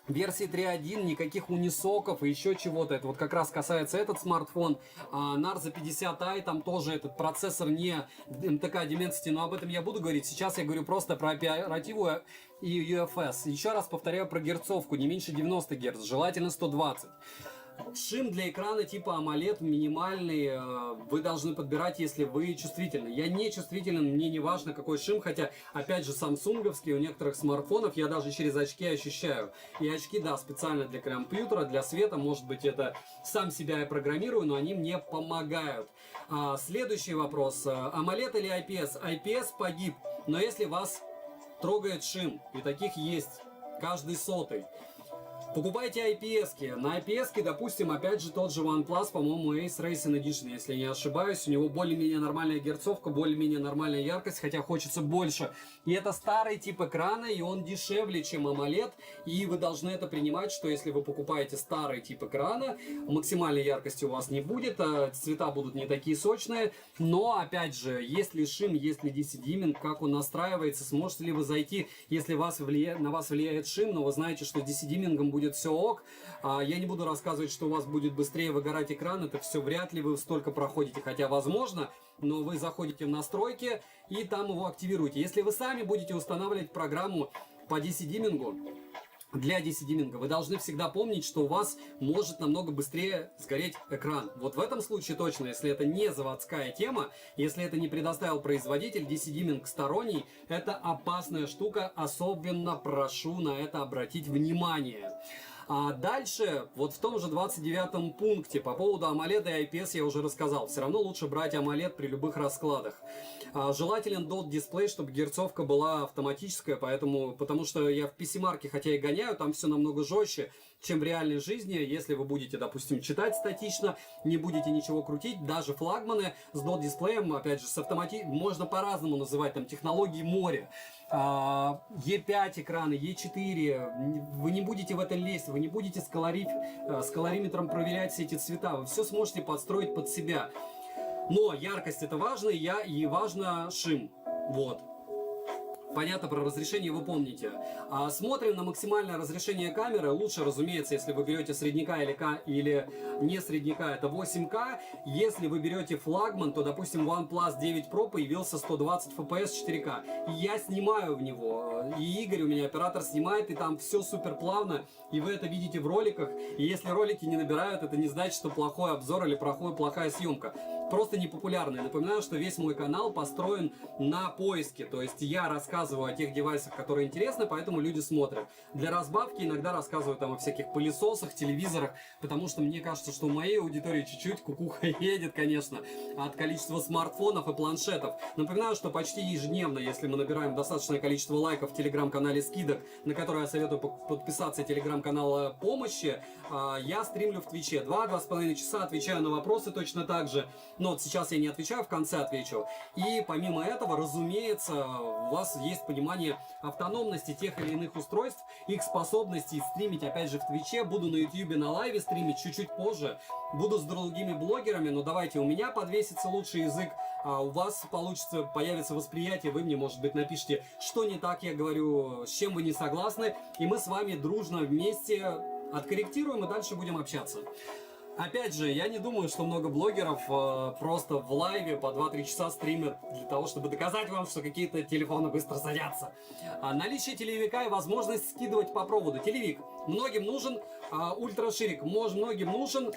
версии 3.1, никаких унисоков и еще чего-то. Это вот как раз касается этот смартфон. Narza 50i, там тоже этот процессор не MTK Dimensity, но об этом я буду говорить. Сейчас я говорю просто про оперативу и UFS. Еще раз повторяю про герцовку, не меньше 90 Гц, желательно 120. Шим для экрана типа AMOLED минимальный вы должны подбирать, если вы чувствительны. Я не чувствителен, мне не важно какой шим, хотя, опять же, самсунговский у некоторых смартфонов я даже через очки ощущаю. И очки, да, специально для компьютера, для света, может быть, это сам себя я программирую, но они мне помогают. Следующий вопрос. AMOLED или IPS? IPS погиб, но если вас трогает шим, и таких есть каждый сотый, покупайте IPS-ки. На IPS-ки, допустим, опять же тот же OnePlus, по-моему, Ace Racing Edition, если не ошибаюсь. У него более-менее нормальная герцовка, более-менее нормальная яркость, хотя хочется больше. И это старый тип экрана, и он дешевле, чем AMOLED. И вы должны это принимать, что если вы покупаете старый тип экрана, максимальной яркости у вас не будет, цвета будут не такие сочные. Но, опять же, есть ли шим, есть ли DC-диминг, как он настраивается, сможете ли вы зайти, если на вас влияет шим, но вы знаете, что с DC-димингом будет все ок. Я не буду рассказывать, что у вас будет быстрее выгорать экран. Это все вряд ли вы столько проходите, хотя возможно, но вы заходите в настройки и там его активируете. Если вы сами будете устанавливать программу по DC-димингу, для DC-диминга, вы должны всегда помнить, что у вас может намного быстрее сгореть экран. Вот в этом случае точно, если это не заводская тема, если это не предоставил производитель, DC-диминг сторонний, это опасная штука, особенно прошу на это обратить внимание. А дальше, вот в том же 29-м пункте, по поводу AMOLED и IPS я уже рассказал. Все равно лучше брать AMOLED при любых раскладах. Желателен DOT дисплей, чтобы герцовка была автоматическая, потому что я в PC-марке, хотя и гоняю, там все намного жестче, чем в реальной жизни. Если вы будете, допустим, читать статично, не будете ничего крутить, даже флагманы с DOT дисплеем, опять же, можно по-разному называть, там, технологии моря. E5 экраны, E4, вы не будете в это лезть, вы не будете с колориметром проверять все эти цвета, вы все сможете подстроить под себя. Но яркость это важно, и важно шим. Вот. Понятно, про разрешение вы помните. Смотрим на максимальное разрешение камеры. Лучше, разумеется, если вы берете средняка или не средняка, это 8К. Если вы берете флагман, то, допустим, OnePlus 9 Pro появился 120 FPS 4К. И я снимаю в него. И Игорь, у меня оператор, снимает, и там все супер плавно. И вы это видите в роликах. И если ролики не набирают, это не значит, что плохой обзор или плохая съемка. Просто непопулярный. Напоминаю, что весь мой канал построен на поиске. То есть я рассказываю о тех девайсах, которые интересны, поэтому люди смотрят. Для разбавки иногда рассказываю там о всяких пылесосах, телевизорах, потому что мне кажется, что у моей аудитории чуть-чуть кукуха едет, конечно, от количества смартфонов и планшетов. Напоминаю, что почти ежедневно, если мы набираем достаточное количество лайков в телеграм-канале скидок, на который я советую подписаться, телеграм-канал помощи, я стримлю в Твиче 2-2,5 часа, отвечаю на вопросы точно так же. Но вот сейчас я не отвечаю, в конце отвечу. И помимо этого, разумеется, у вас есть понимание автономности тех или иных устройств, их способности стримить, опять же, в Твиче. Буду на Ютьюбе на лайве стримить чуть-чуть позже. Буду с другими блогерами, но давайте у меня подвесится лучший язык, а у вас получится, появится восприятие, вы мне, может быть, напишите, что не так я говорю, с чем вы не согласны, и мы с вами дружно вместе откорректируем и дальше будем общаться. Опять же, я не думаю, что много блогеров просто в лайве по 2-3 часа стримят для того, чтобы доказать вам, что какие-то телефоны быстро садятся. Наличие телевика и возможность скидывать по проводу. Телевик многим нужен, ультраширик многим нужен.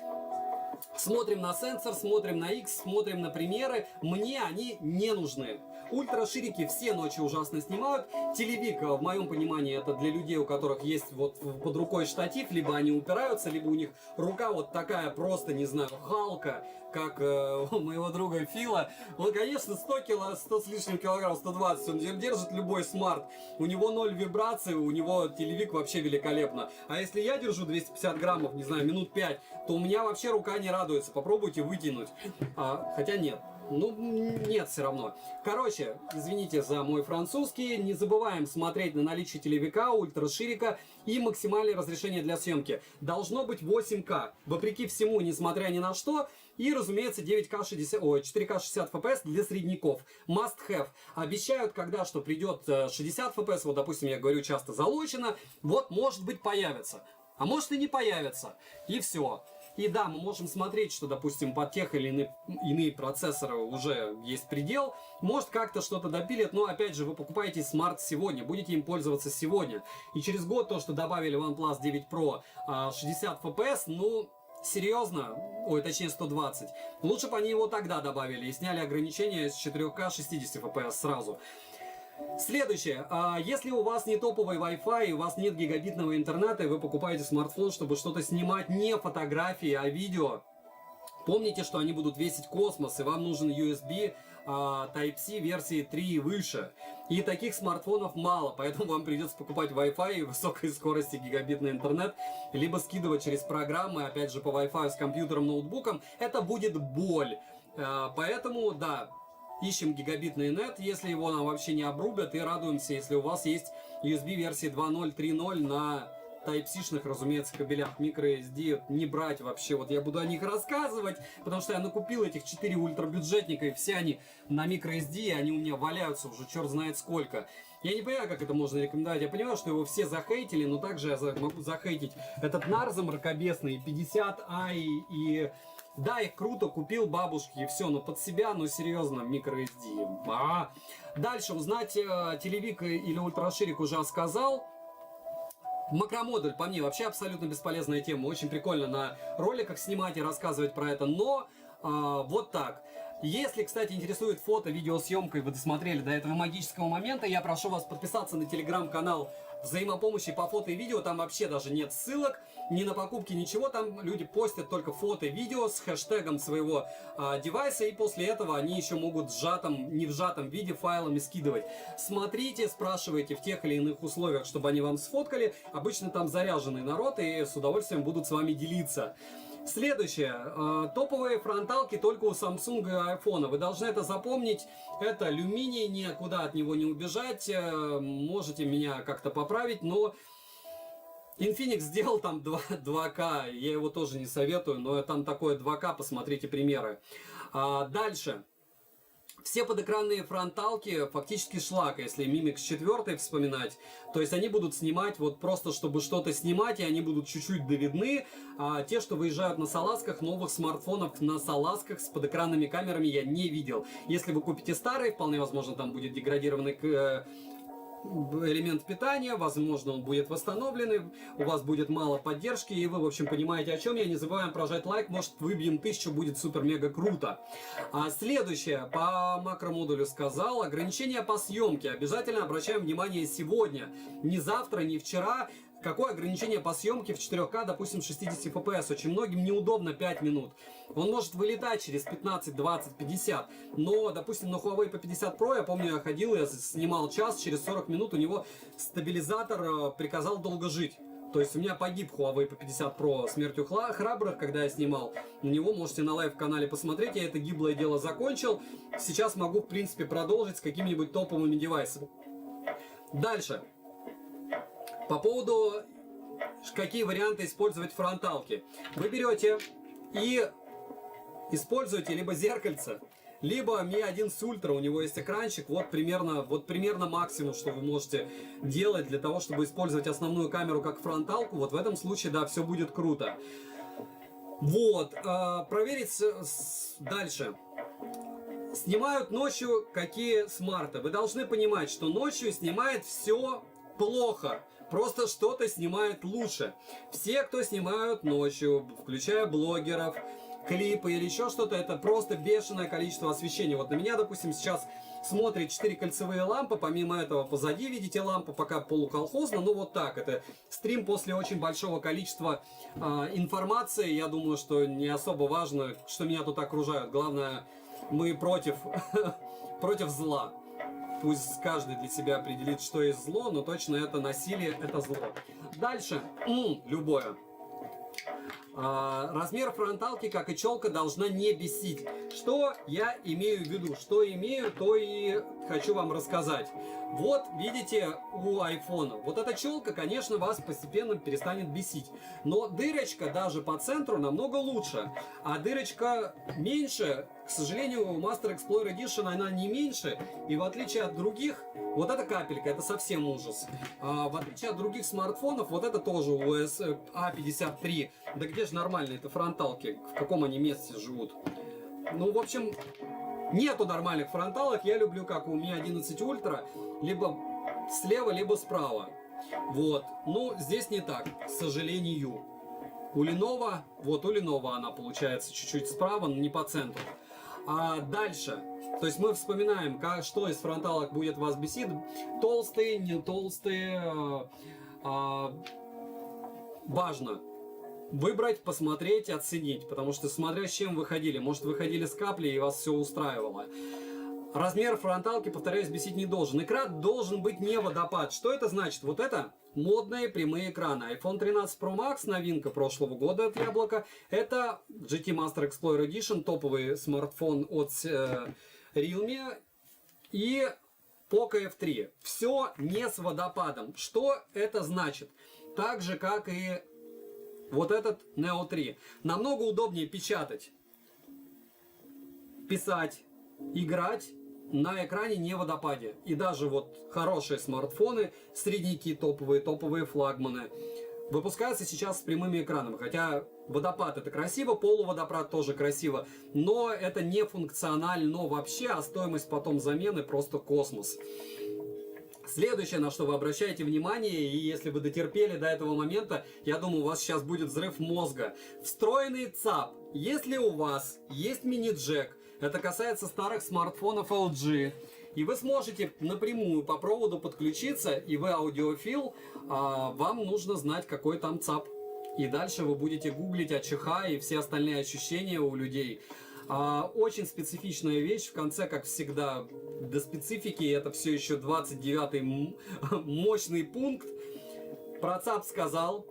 Смотрим на сенсор, смотрим на X, смотрим на примеры. Мне они не нужны. Ультраширики все ночи ужасно снимают. Телевик, в моем понимании, это для людей, у которых есть вот под рукой штатив. Либо они упираются, либо у них рука вот такая просто, не знаю, халка, как у моего друга Фила. Он, конечно, 100 с лишним килограмм, 120. Он держит любой смарт. У него 0 вибраций, у него телевик вообще великолепно. А если я держу 250 граммов, не знаю, минут 5, то у меня вообще рука не радуется. Попробуйте вытянуть. Хотя нет. Ну, нет, все равно. Короче, извините за мой французский. Не забываем смотреть на наличие телевика, ультраширика и максимальное разрешение для съемки. Должно быть 8К. Вопреки всему, несмотря ни на что. И, разумеется, 4К 60 FPS для средняков. Must have. Обещают, когда что придет 60 FPS. Вот, допустим, я говорю часто залочено. Вот, может быть, появится. А может и не появится. И все. И да, мы можем смотреть, что, допустим, под тех или иные процессоры уже есть предел. Может, как-то что-то допилят, но, опять же, вы покупаете смарт сегодня, будете им пользоваться сегодня. И через год то, что добавили OnePlus 9 Pro 60 FPS, ну, серьезно, ой, точнее 120. Лучше бы они его тогда добавили и сняли ограничение с 4К 60 FPS сразу. Следующее. Если у вас не топовый Wi-Fi, и у вас нет гигабитного интернета, и вы покупаете смартфон, чтобы что-то снимать, не фотографии, а видео, помните, что они будут весить космос, и вам нужен USB Type-C версии 3 и выше. И таких смартфонов мало, поэтому вам придется покупать Wi-Fi и высокой скорости гигабитный интернет, либо скидывать через программы, опять же, по Wi-Fi с компьютером, ноутбуком. Это будет боль. Поэтому, да, ищем гигабитный нет, если его нам вообще не обрубят, и радуемся, если у вас есть USB версии 2.0, 3.0 на Type-C-шных, разумеется, кабелях. microSD не брать вообще. Вот я буду о них рассказывать, потому что я накупил этих 4 ультрабюджетника, и все они на microSD, и они у меня валяются уже черт знает сколько. Я не понимаю, как это можно рекомендовать. Я понимаю, что его все захейтили, но также я могу захейтить этот Нарза мракобесный, 50i и... Да, их круто, купил бабушке и все, но под себя, ну серьезно, microSD. Дальше узнать телевик или ультраширик уже сказал. Макромодуль, по мне, вообще абсолютно бесполезная тема. Очень прикольно на роликах снимать и рассказывать про это, но вот так. Если, кстати, интересует фото, видеосъемка, и вы досмотрели до этого магического момента, я прошу вас подписаться на телеграм-канал взаимопомощи по фото и видео. Там вообще даже нет ссылок, ни на покупки, ничего. Там люди постят только фото и видео с хэштегом своего девайса, и после этого они еще могут не в сжатом виде файлами скидывать. Смотрите, спрашивайте в тех или иных условиях, чтобы они вам сфоткали. Обычно там заряженный народ, и с удовольствием будут с вами делиться. Следующее. Топовые фронталки только у Samsung и iPhone. Вы должны это запомнить. Это алюминий, никуда от него не убежать. Можете меня как-то поправить, но Infinix сделал там 2К. Я его тоже не советую, но там такое 2К, посмотрите примеры. Дальше. Все подэкранные фронталки фактически шлак, если Mimix 4 вспоминать. То есть они будут снимать вот просто, чтобы что-то снимать, и они будут чуть-чуть довидны. А те, что выезжают на салазках, новых смартфонов на салазках с подэкранными камерами я не видел. Если вы купите старый, вполне возможно там будет деградированный элемент питания, возможно, он будет восстановленный, у вас будет мало поддержки, и вы, в общем, понимаете, о чем я. Не забываем прожать лайк, может, выбьем 1000, будет супер-мега круто. Следующее, по макромодулю сказал, ограничения по съемке. Обязательно обращаем внимание сегодня, не завтра, не вчера. Какое ограничение по съемке в 4К, допустим, 60 FPS? Очень многим неудобно 5 минут. Он может вылетать через 15, 20, 50. Но, допустим, на Huawei P50 Pro, я помню, я ходил, я снимал час, через 40 минут у него стабилизатор приказал долго жить. То есть у меня погиб Huawei P50 Pro смертью храбрых, когда я снимал. На него можете на лайв-канале посмотреть. Я это гиблое дело закончил. Сейчас могу, в принципе, продолжить с какими-нибудь топовыми девайсами. Дальше. По поводу, какие варианты использовать фронталки. Вы берете и используете либо зеркальце, либо Mi 11 Ultra, у него есть экранчик, вот примерно максимум, что вы можете делать для того, чтобы использовать основную камеру как фронталку. Вот в этом случае, да, все будет круто. Вот, проверить дальше. Снимают ночью какие смарты. Вы должны понимать, что ночью снимает все плохо. Просто что-то снимает лучше. Все, кто снимают ночью, включая блогеров, клипы или еще что-то, это просто бешеное количество освещения. Вот на меня, допустим, сейчас смотрит 4 кольцевые лампы, помимо этого позади видите лампу, пока полуколхозно, ну вот так. Это стрим после очень большого количества информации. Я думаю, что не особо важно, что меня тут окружают. Главное, мы против зла. Пусть каждый для себя определит, что есть зло, но точно это насилие, это зло. Дальше, любое. Размер фронталки, как и челка, должна не бесить. Что я имею в виду? Что имею, то и хочу вам рассказать. Вот, видите, у айфона. Вот эта челка, конечно, вас постепенно перестанет бесить. Но дырочка даже по центру намного лучше. А дырочка меньше, к сожалению, у Master Explorer Edition она не меньше. И в отличие от других, вот эта капелька, это совсем ужас. В отличие от других смартфонов, вот это тоже OS A53. Да где же нормальные-то фронталки? В каком они месте живут? Ну, в общем, нету нормальных фронталок. Я люблю, как у Mi 11 Ultra, либо слева, либо справа. Вот. Ну, здесь не так, к сожалению. У Lenovo, вот у Lenovo она получается чуть-чуть справа, но не по центру. А дальше, то есть мы вспоминаем, что из фронталок будет вас бесить. Толстые, не толстые. Важно выбрать, посмотреть, оценить. Потому что смотря с чем выходили. Может, выходили с каплей и вас все устраивало. Размер фронталки, повторяюсь, бесить не должен. Экран должен быть не водопад. Что это значит? Вот это модные прямые экраны. iPhone 13 Pro Max, новинка прошлого года от Яблока. Это GT Master Explorer Edition, топовый смартфон от Realme. И Poco F3. Все не с водопадом. Что это значит? Так же, как и вот этот Neo 3. Намного удобнее печатать, писать, играть на экране не водопаде. И даже вот хорошие смартфоны, средники топовые флагманы, выпускаются сейчас с прямыми экранами. Хотя водопад это красиво, полуводопад тоже красиво, но это не функционально вообще, а стоимость потом замены просто космос. Следующее, на что вы обращаете внимание, и если вы дотерпели до этого момента, я думаю, у вас сейчас будет взрыв мозга. Встроенный ЦАП. Если у вас есть мини-джек, это касается старых смартфонов LG, и вы сможете напрямую по проводу подключиться, и вы аудиофил, вам нужно знать, какой там ЦАП. И дальше вы будете гуглить АЧХ и все остальные ощущения у людей. Очень специфичная вещь, в конце, как всегда, до специфики, это все еще 29-й мощный пункт. Про ЦАП сказал.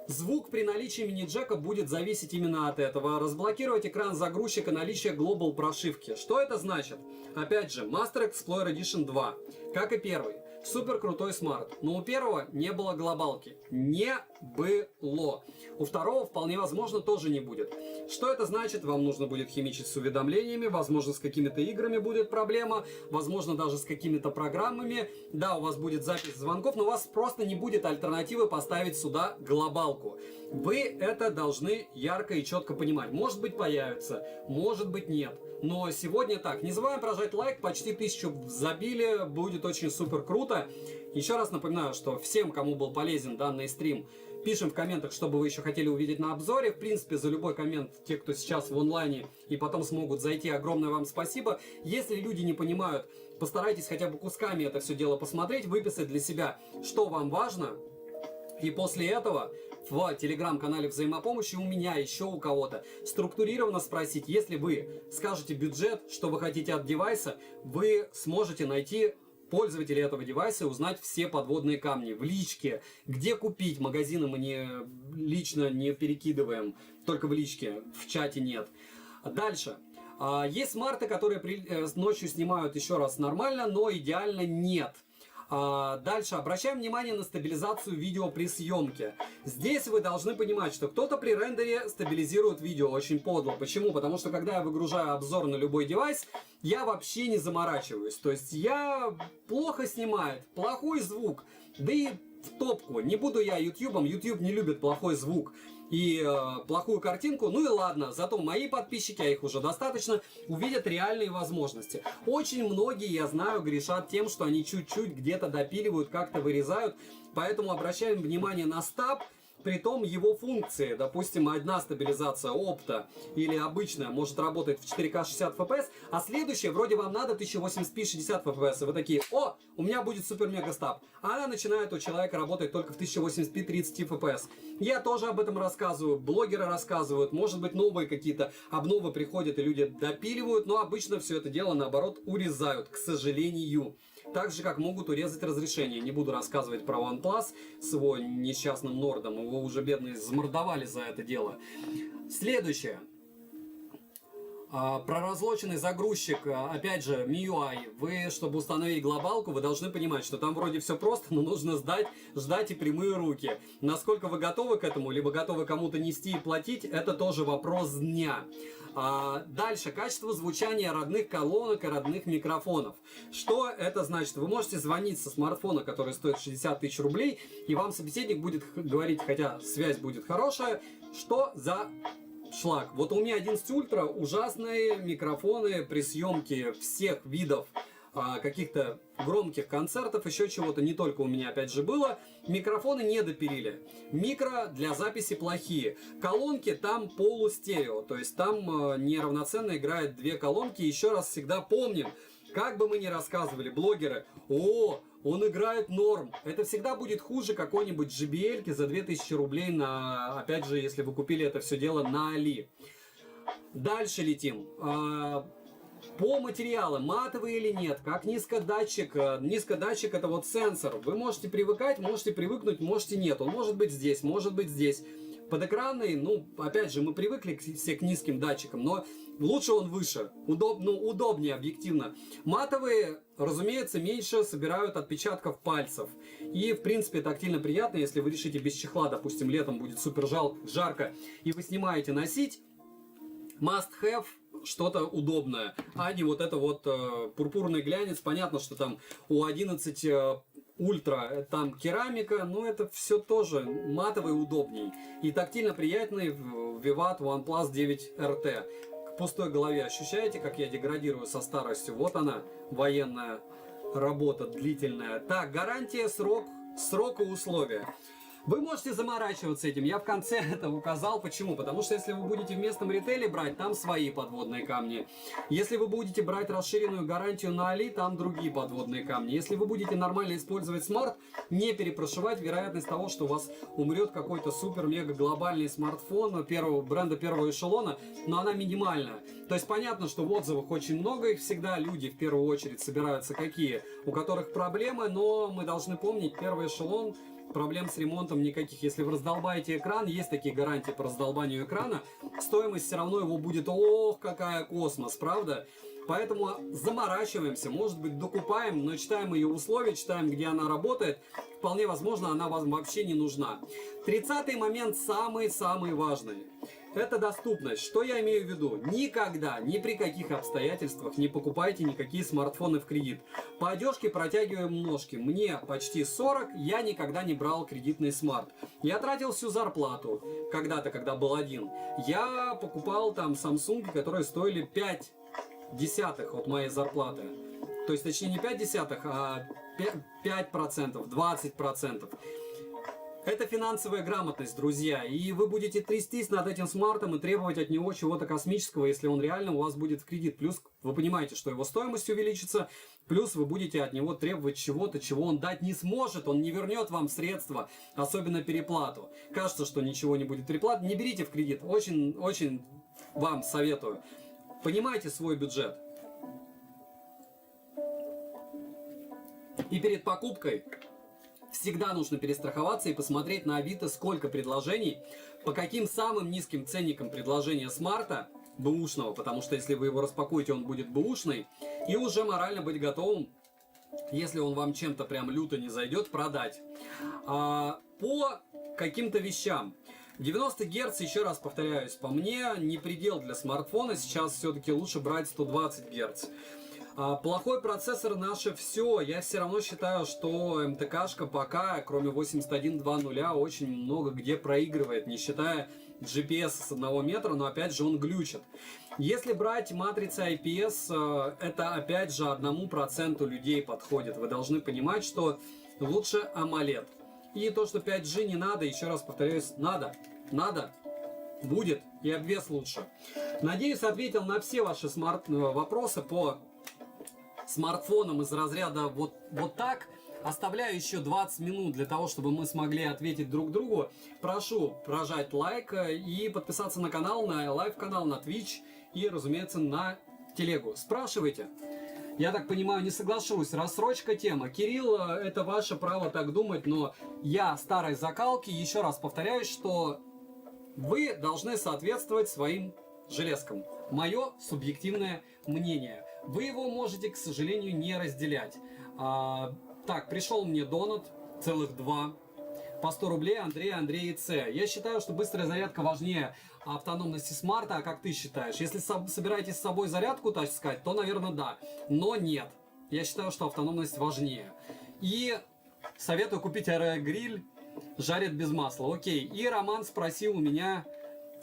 Звук при наличии мини-джека будет зависеть именно от этого. Разблокировать экран загрузчика, наличие Global прошивки. Что это значит? Опять же, Master Explorer Edition 2, как и первый. Супер крутой смарт. Но у первого не было глобалки. Не было. У второго вполне возможно тоже не будет. Что это значит? Вам нужно будет химичить с уведомлениями, возможно, с какими-то играми будет проблема, возможно, даже с какими-то программами. Да, у вас будет запись звонков, но у вас просто не будет альтернативы поставить сюда глобалку. Вы это должны ярко и четко понимать. Может быть, появится, может быть, нет. Но сегодня так. Не забываем прожать лайк, почти 1000 забили, будет очень супер круто. Еще раз напоминаю, что всем, кому был полезен данный стрим, пишем в комментах, что бы вы еще хотели увидеть на обзоре. В принципе, за любой коммент, те, кто сейчас в онлайне и потом смогут зайти, огромное вам спасибо. Если люди не понимают, постарайтесь хотя бы кусками это все дело посмотреть, выписать для себя, что вам важно. И после этого в телеграм-канале взаимопомощи у меня, еще у кого-то, структурированно спросить, если вы скажете бюджет, что вы хотите от девайса, вы сможете найти пользователей этого девайса и узнать все подводные камни в личке. Где купить? Магазины мы лично не перекидываем, только в личке, в чате нет. Дальше. Есть смарты, которые ночью снимают еще раз нормально, но идеально нет. Дальше. Обращаем внимание на стабилизацию видео при съемке. Здесь вы должны понимать, что кто-то при рендере стабилизирует видео очень подло. Почему? Потому что когда я выгружаю обзор на любой девайс, я вообще не заморачиваюсь. То есть я плохо снимает, плохой звук, да и в топку. Не буду я ютубом, YouTube не любит плохой звук и плохую картинку. Ну и ладно, зато мои подписчики, а их уже достаточно, увидят реальные возможности. Очень многие, я знаю, грешат тем, что они чуть-чуть где-то допиливают, как-то вырезают. Поэтому обращаем внимание на стаб. Притом его функции, допустим, одна стабилизация опта или обычная может работать в 4К 60 FPS, а следующая, вроде вам надо 1080p 60 FPS, и вы такие: о, у меня будет супер-мега стаб. А она начинает у человека работать только в 1080p 30 FPS. Я тоже об этом рассказываю, блогеры рассказывают, может быть новые какие-то обновы приходят и люди допиливают, но обычно все это дело наоборот урезают, к сожалению. Так же, как могут урезать разрешение. Не буду рассказывать про OnePlus с его несчастным Нордом. Его уже бедные замордовали за это дело. Следующее. Про разлоченный загрузчик, опять же, MIUI. Вы, чтобы установить глобалку, вы должны понимать, что там вроде все просто, но нужно ждать и прямые руки. Насколько вы готовы к этому, либо готовы кому-то нести и платить, это тоже вопрос дня. Дальше. Качество звучания родных колонок и родных микрофонов. Что это значит? Вы можете звонить со смартфона, который стоит 60 тысяч рублей, и вам собеседник будет говорить, хотя связь будет хорошая, что за шлак. Вот у меня 11 Ультра, ужасные микрофоны при съемке всех видов каких-то громких концертов, еще чего-то, не только у меня опять же было. Микрофоны не допилили. Микро для записи плохие. Колонки там полустерео, то есть там неравноценно играет две колонки. Еще раз всегда помним, как бы мы ни рассказывали, блогеры: о, он играет норм. Это всегда будет хуже какой-нибудь JBL за 2000 рублей, на, опять же, если вы купили это все дело на Али. Дальше летим. По материалам, матовый или нет, как низкодатчик. Низкодатчик — это вот сенсор. Вы можете привыкать, можете привыкнуть, можете нет. Он может быть здесь, может быть здесь. Подэкранный, ну, опять же, мы привыкли все к низким датчикам, но лучше он выше, удобнее объективно. Матовые, разумеется, меньше собирают отпечатков пальцев. И, в принципе, тактильно приятно, если вы решите без чехла, допустим, летом будет супер жарко, и вы снимаете носить, must have что-то удобное, а не вот это вот пурпурный глянец. Понятно, что там у 11 Ультра там керамика, но это все тоже матовый удобней. И тактильно приятный Vivat OnePlus 9 RT. К пустой голове ощущаете, как я деградирую со старостью? Вот она, военная работа длительная. Так, гарантия, срок и условия. Вы можете заморачиваться этим, я в конце это указал. Почему? Потому что если вы будете в местном ритейле брать, там свои подводные камни. Если вы будете брать расширенную гарантию на Али, там другие подводные камни. Если вы будете нормально использовать смарт, не перепрошивать, вероятность того, что у вас умрет какой-то супер-мега-глобальный смартфон бренда первого эшелона, но она минимальная. То есть понятно, что в отзывах очень много, их всегда люди в первую очередь собираются какие, у которых проблемы, но мы должны помнить, первый эшелон, проблем с ремонтом никаких. Если вы раздолбаете экран, есть такие гарантии по раздолбанию экрана, стоимость все равно его будет, ох, какая космос, правда? Поэтому заморачиваемся, может быть, докупаем, но читаем ее условия, читаем, где она работает. Вполне возможно, она вам вообще не нужна. 30-й момент самый-самый важный. Это доступность. Что я имею в виду? Никогда, ни при каких обстоятельствах не покупайте никакие смартфоны в кредит. По одежке протягиваем ножки. Мне почти 40, я никогда не брал кредитный смарт. Я тратил всю зарплату когда-то, когда был один. Я покупал там Samsung, которые стоили 5 десятых от моей зарплаты. То есть, точнее, не 5 десятых, а 5%, 20%. Это финансовая грамотность, друзья. И вы будете трястись над этим смартом и требовать от него чего-то космического, если он реально у вас будет в кредит. Плюс вы понимаете, что его стоимость увеличится. Плюс вы будете от него требовать чего-то, чего он дать не сможет. Он не вернет вам средства, особенно переплату. Кажется, что ничего не будет переплаты. Не берите в кредит. Очень вам советую. Понимайте свой бюджет. И перед покупкой всегда нужно перестраховаться и посмотреть на Авито, сколько предложений, по каким самым низким ценникам предложения смарта бэушного, потому что если вы его распакуете, он будет бэушный, и уже морально быть готовым, если он вам чем-то прям люто не зайдет, продать. По каким-то вещам. 90 Гц, еще раз повторяюсь, по мне не предел для смартфона, сейчас все-таки лучше брать 120 Гц. Плохой процессор наше все. Я все равно считаю, что МТКшка пока, кроме 81.2.0, очень много где проигрывает, не считая GPS с 1 метра, но опять же он глючит. Если брать матрицы IPS, это опять же 1% людей подходит. Вы должны понимать, что лучше AMOLED. И то, что 5G не надо, еще раз повторяюсь, надо, будет, и обвес лучше. Надеюсь, ответил на все ваши вопросы по смартфонам из разряда вот так. Оставляю еще 20 минут для того, чтобы мы смогли ответить друг другу. Прошу прожать лайк и подписаться на канал, на лайв-канал, на Twitch и, разумеется, на телегу. Спрашивайте. Я так понимаю, не соглашусь. Рассрочка тема. Кирилл, это ваше право так думать, но я старой закалки. Еще раз повторяю, что вы должны соответствовать своим железкам. Мое субъективное мнение. Вы его можете, к сожалению, не разделять. Так, пришел мне донат, целых 2. По 100 рублей Андрей Ц. Я считаю, что быстрая зарядка важнее автономности смарта, а как ты считаешь? Если собираетесь с собой зарядку таскать, то, наверное, да. Но нет. Я считаю, что автономность важнее. И советую купить аэрогриль, жарит без масла. Окей. И Роман спросил у меня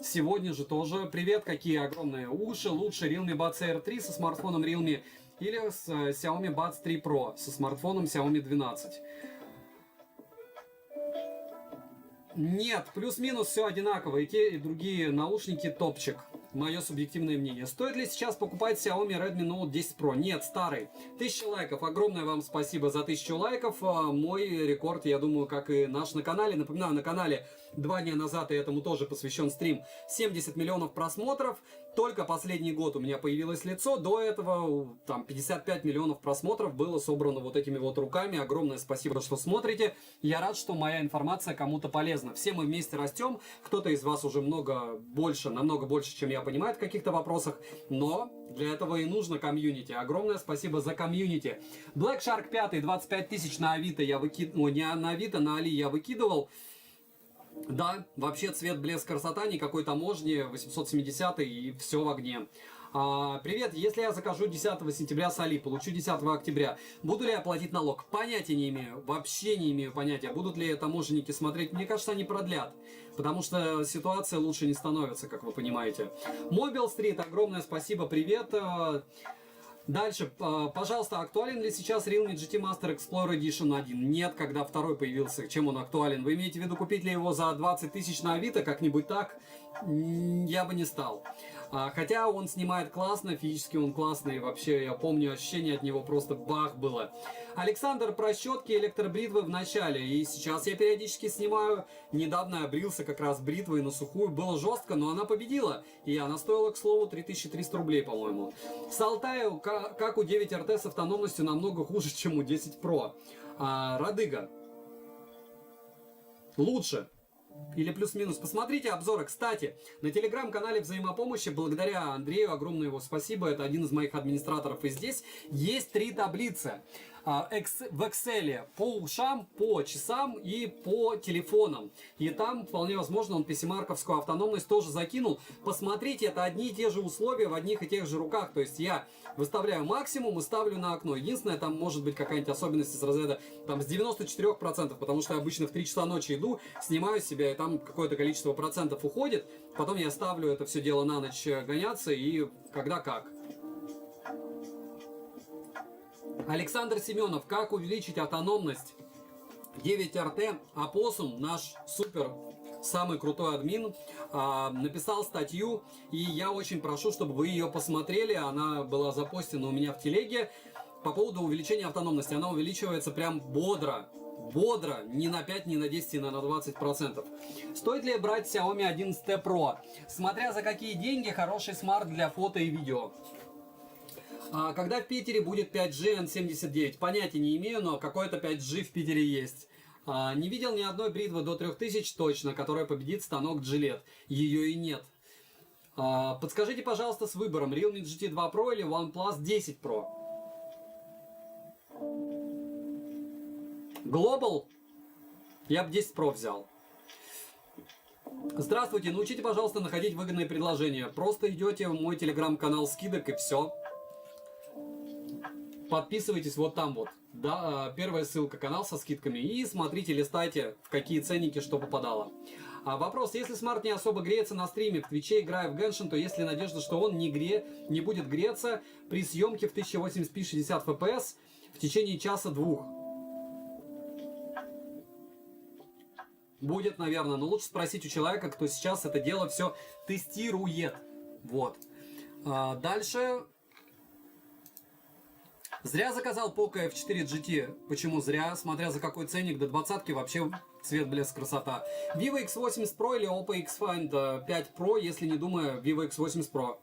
сегодня же тоже. Привет, какие огромные уши. Лучше Realme Buds Air 3 со смартфоном Realme или с Xiaomi Buds 3 Pro со смартфоном Xiaomi 12. Нет, плюс-минус все одинаково. И те, и другие наушники топчик. Мое субъективное мнение. Стоит ли сейчас покупать Xiaomi Redmi Note 10 Pro? Нет, старый. 1000 лайков. Огромное вам спасибо за 1000 лайков. Мой рекорд, я думаю, как и наш на канале. Напоминаю, на канале 2 дня назад, и этому тоже посвящен стрим, 70 миллионов просмотров. Только последний год у меня появилось лицо. До этого там 55 миллионов просмотров было собрано вот этими вот руками. Огромное спасибо, что смотрите. Я рад, что моя информация кому-то полезна. Все мы вместе растем. Кто-то из вас уже намного больше, чем я понимаю в каких-то вопросах. Но для этого и нужно комьюнити. Огромное спасибо за комьюнити. Black Shark 5, 25 тысяч на Авито я выкидывал. Не на Авито, на Али я выкидывал. Да, вообще цвет, блеск, красота, никакой таможни, 870 и все в огне. Привет, если я закажу 10 сентября с Али, получу 10 октября, буду ли я платить налог? Понятия не имею, вообще не имею понятия. Будут ли таможенники смотреть? Мне кажется, они продлят, потому что ситуация лучше не становится, как вы понимаете. Mobile Street, огромное спасибо, привет. Дальше, пожалуйста, актуален ли сейчас Realme GT Master Explorer Edition 1? Нет, когда второй появился, чем он актуален? Вы имеете в виду купить ли его за 20 тысяч на Авито, как-нибудь так? Я бы не стал. Хотя он снимает классно, физически он классный, вообще я помню ощущение от него просто бах было. Александр, про щетки электробритвы в начале, и сейчас я периодически снимаю. Недавно обрился как раз бритвой на сухую, было жестко, но она победила, и она стоила, к слову, 3300 рублей, по-моему. С Алтаю, как у 9 RT с автономностью, намного хуже, чем у 10 Pro. Радыга. Лучше. Или плюс-минус. Посмотрите обзоры. Кстати, на телеграм-канале взаимопомощи, благодаря Андрею, огромное его спасибо, это один из моих администраторов, и здесь есть 3 таблицы в Excel по ушам, по часам и по телефонам. И там, вполне возможно, он писемарковскую автономность тоже закинул. Посмотрите, это одни и те же условия в одних и тех же руках. То есть я выставляю максимум и ставлю на окно. Единственное, там может быть какая-нибудь особенность из разряда там, с 94%, потому что я обычно в 3 часа ночи иду, снимаю себя, и там какое-то количество процентов уходит. Потом я ставлю это все дело на ночь гоняться, и когда как. Александр Семенов, как увеличить автономность 9 RT? Апоссум, наш супер, самый крутой админ, написал статью, и я очень прошу, чтобы вы ее посмотрели. Она была запостена у меня в телеге по поводу увеличения автономности. Она увеличивается прям бодро, не на 5, не на 10, не на 20%. Стоит ли брать Xiaomi 11T Pro? Смотря за какие деньги, хороший смарт для фото и видео. Когда в Питере будет 5G N79? Понятия не имею, но какое-то 5G в Питере есть. Не видел ни одной бритвы до 3000 точно, которая победит станок Gillette. Ее и нет. Подскажите, пожалуйста, с выбором Realme GT2 Pro или OnePlus 10 Pro? Global? Я бы 10 Pro взял. Здравствуйте, научите, пожалуйста, находить выгодные предложения. Просто идете в мой телеграм-канал скидок и все. Подписывайтесь вот там вот. Да, первая ссылка, канал со скидками. И смотрите, листайте, в какие ценники что попадало. Вопрос, если смарт не особо греется на стриме, в Твиче играя в Genshin, то есть ли надежда, что он не будет греться при съемке в 1080p 60 fps в течение часа-двух? Будет, наверное, но лучше спросить у человека, кто сейчас это дело все тестирует. Вот. Дальше. Зря заказал Poco F4 GT. Почему зря? Смотря за какой ценник, до 20-ки вообще цвет, блеск, красота. Vivo X80 Pro или Oppo X-Find 5 Pro, если не думаю, Vivo X80 Pro.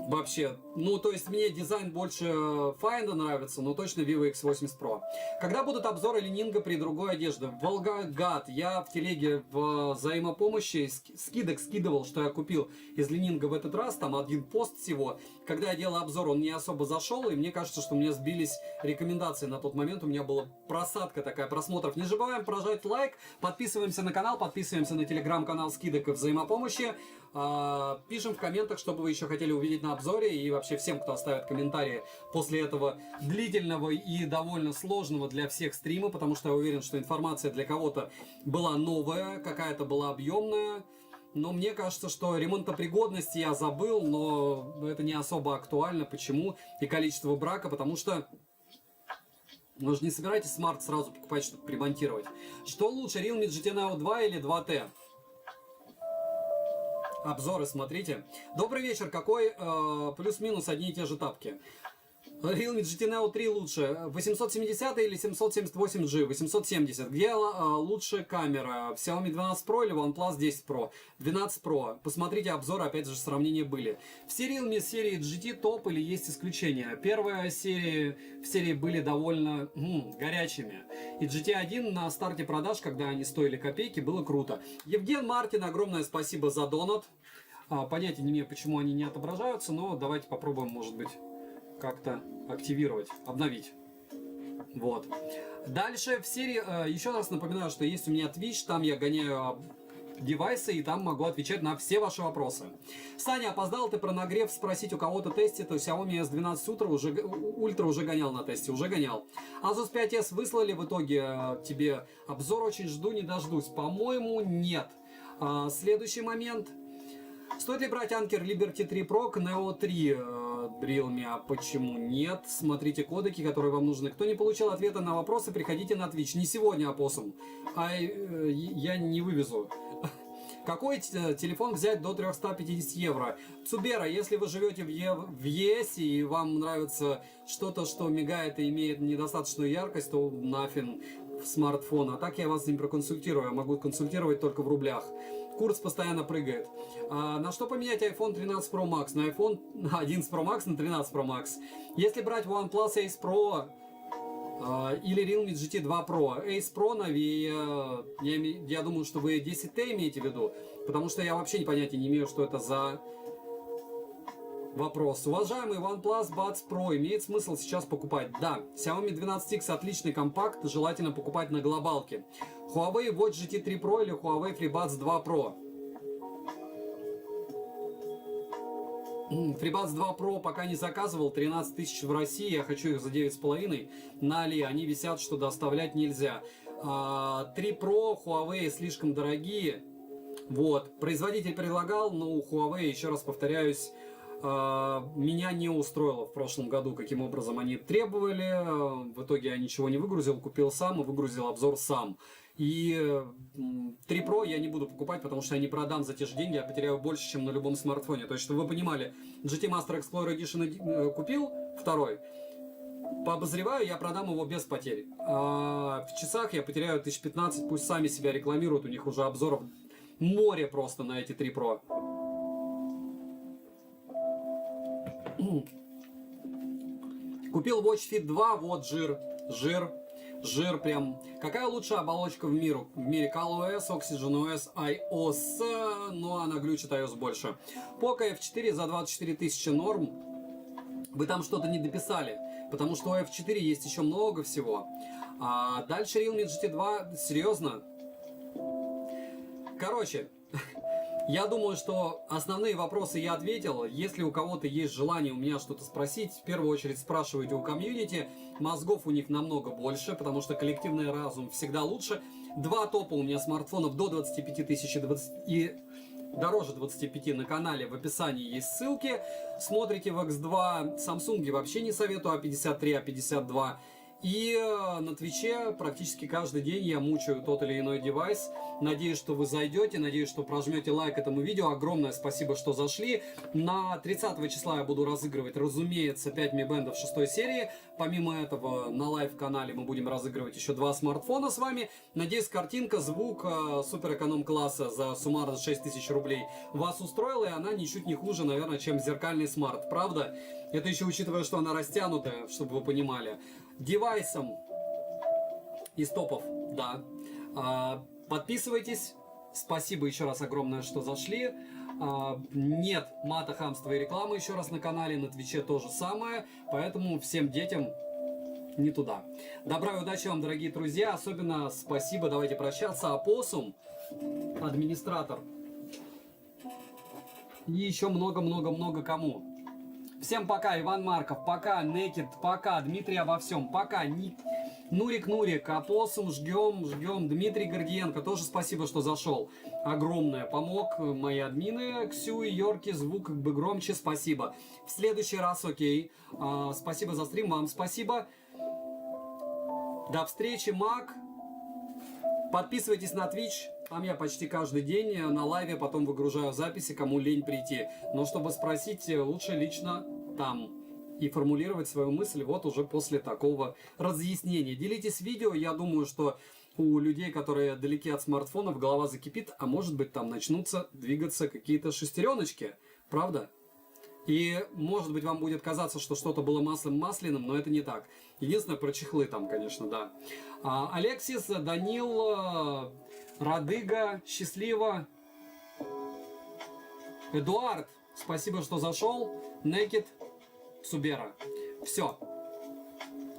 Вообще, ну, то есть мне дизайн больше Find нравится, но точно Vivo X80 Pro. Когда будут обзоры Ленинга при другой одежде? Волгоград. Я в телеге в взаимопомощи скидок скидывал, что я купил из Ленинга в этот раз. Там один пост всего. Когда я делал обзор, он не особо зашел, и мне кажется, что у меня сбились рекомендации на тот момент. У меня была просадка такая просмотров. Не забываем прожать лайк, подписываемся на канал, подписываемся на телеграм-канал скидок и взаимопомощи. Пишем в комментах, что бы вы еще хотели увидеть на обзоре, и вообще всем, кто оставит комментарии после этого длительного и довольно сложного для всех стрима, потому что я уверен, что информация для кого-то была новая, какая-то была объемная, но мне кажется, что ремонтопригодности я забыл, но это не особо актуально. Почему? И количество брака, потому что вы же не собираетесь смарт сразу покупать, чтобы примонтировать. Что лучше, Realme GT Neo 2 или 2T? Обзоры смотрите. Добрый вечер. Какой плюс-минус одни и те же тапки? Realme GT Neo 3 лучше. 870 или 778G? 870. Где лучше камера? Xiaomi 12 Pro или OnePlus 10 Pro? 12 Pro. Посмотрите обзоры, опять же, сравнения были. Все Realme серии GT топ или есть исключения? Первые серии в серии были довольно горячими. И GT1 на старте продаж, когда они стоили копейки, было круто. Евген Мартин, огромное спасибо за донат. Понятия не имею, почему они не отображаются, но давайте попробуем, может быть, как-то активировать, обновить. Вот. Дальше в серии, еще раз напоминаю, что есть у меня Twitch, там я гоняю девайсы и там могу отвечать на все ваши вопросы. Саня, опоздал ты про нагрев спросить у кого-то тестит, то Xiaomi S12 Ultra уже гонял на тесте, уже гонял. Asus 5s выслали в итоге тебе обзор, очень жду, не дождусь. По-моему, нет. Следующий момент. Стоит ли брать Anker Liberty 3 Pro к Neo 3 Realme? А почему нет? Смотрите кодеки, которые вам нужны. Кто не получил ответа на вопросы, приходите на Twitch. Не сегодня, опоссум. Я не вывезу. Какой телефон взять до 350 евро? Цубера, если вы живете в ЕС и вам нравится что-то, что мигает и имеет недостаточную яркость, то нафиг смартфон. А так я вас не проконсультирую. Я могу консультировать только в рублях. Курс постоянно прыгает. На что поменять iPhone 13 Pro Max? На iPhone 11 Pro Max, на 13 Pro Max. Если брать OnePlus Ace Pro или Realme GT 2 Pro. Ace Pro новее. Я думаю, что вы 10T имеете в виду. Потому что я вообще понятия не имею, что это за вопрос. Уважаемый, OnePlus Buds Pro имеет смысл сейчас покупать? Да. Xiaomi 12X отличный компакт, желательно покупать на глобалке. Huawei Watch GT 3 Pro или Huawei FreeBuds 2 Pro? FreeBuds 2 Pro пока не заказывал, 13 тысяч в России, я хочу их за 9,5 на Али, они висят, что доставлять нельзя. 3 Pro Huawei слишком дорогие, вот, производитель предлагал, но у Huawei, еще раз повторяюсь, меня не устроило в прошлом году, каким образом они требовали, в итоге я ничего не выгрузил, купил сам и выгрузил обзор сам. И 3 Pro я не буду покупать, потому что я не продам за те же деньги, я потеряю больше, чем на любом смартфоне. То есть, чтобы вы понимали, GT Master Explorer Edition купил, второй, пообозреваю, я продам его без потерь. А в часах я потеряю 1015, пусть сами себя рекламируют, у них уже обзоров море просто на эти 3 Pro. Купил Watch Fit 2, вот жир прям. Какая лучшая оболочка в мире? ColorOS, OxygenOS, iOS, но она глючит iOS больше. Poco F4 за 24 тысячи норм. Вы там что-то не дописали, потому что у F4 есть еще много всего. А дальше Realme GT2, серьезно? Короче, я думаю, что основные вопросы я ответил. Если у кого-то есть желание у меня что-то спросить, в первую очередь спрашивайте у комьюнити. Мозгов у них намного больше, потому что коллективный разум всегда лучше. Два топа у меня смартфонов до 25 тысяч и дороже 25 на канале. В описании есть ссылки. Смотрите в X2. Samsung вообще не советую А53, А52. И на Твиче практически каждый день я мучаю тот или иной девайс. Надеюсь, что вы зайдете, надеюсь, что прожмете лайк этому видео. Огромное спасибо, что зашли. На 30 числа я буду разыгрывать, разумеется, 5 Mi Band 6 серии. Помимо этого, на лайв-канале мы будем разыгрывать еще 2 смартфона с вами. Надеюсь, картинка, звук супер эконом-класса за суммарно 6000 рублей вас устроила, и она ничуть не хуже, наверное, чем зеркальный смарт. Правда? Это еще учитывая, что она растянутая, чтобы вы понимали. Девайсом из топов, да. Подписывайтесь. Спасибо еще раз огромное, что зашли. Нет мата, хамства и рекламы еще раз на канале. На Твиче то же самое. Поэтому всем детям не туда. Добра и удачи вам, дорогие друзья. Особенно спасибо, давайте прощаться, Опоссум, администратор. И еще много-много-много кому. Всем пока, Иван Марков, пока, Некит, пока, Дмитрий обо всем, пока, Нурик, Опоссум, ждем, Дмитрий Гордиенко, тоже спасибо, что зашел, огромное, помог, мои админы, Ксю и Йорки, звук как бы громче, спасибо. В следующий раз, окей, спасибо за стрим, вам спасибо, до встречи, Мак, подписывайтесь на Twitch. Там я почти каждый день на лайве, потом выгружаю записи, кому лень прийти. Но чтобы спросить, лучше лично там. И формулировать свою мысль вот уже после такого разъяснения. Делитесь видео, я думаю, что у людей, которые далеки от смартфонов, голова закипит, а может быть там начнутся двигаться какие-то шестереночки. Правда? И может быть вам будет казаться, что что-то было маслом масляным, но это не так. Единственное, про чехлы там, конечно, да. Алексис, Данил, Радыга, счастливо. Эдуард, спасибо, что зашел. Некит, Субера. Все.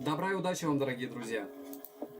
Добра и удачи вам, дорогие друзья.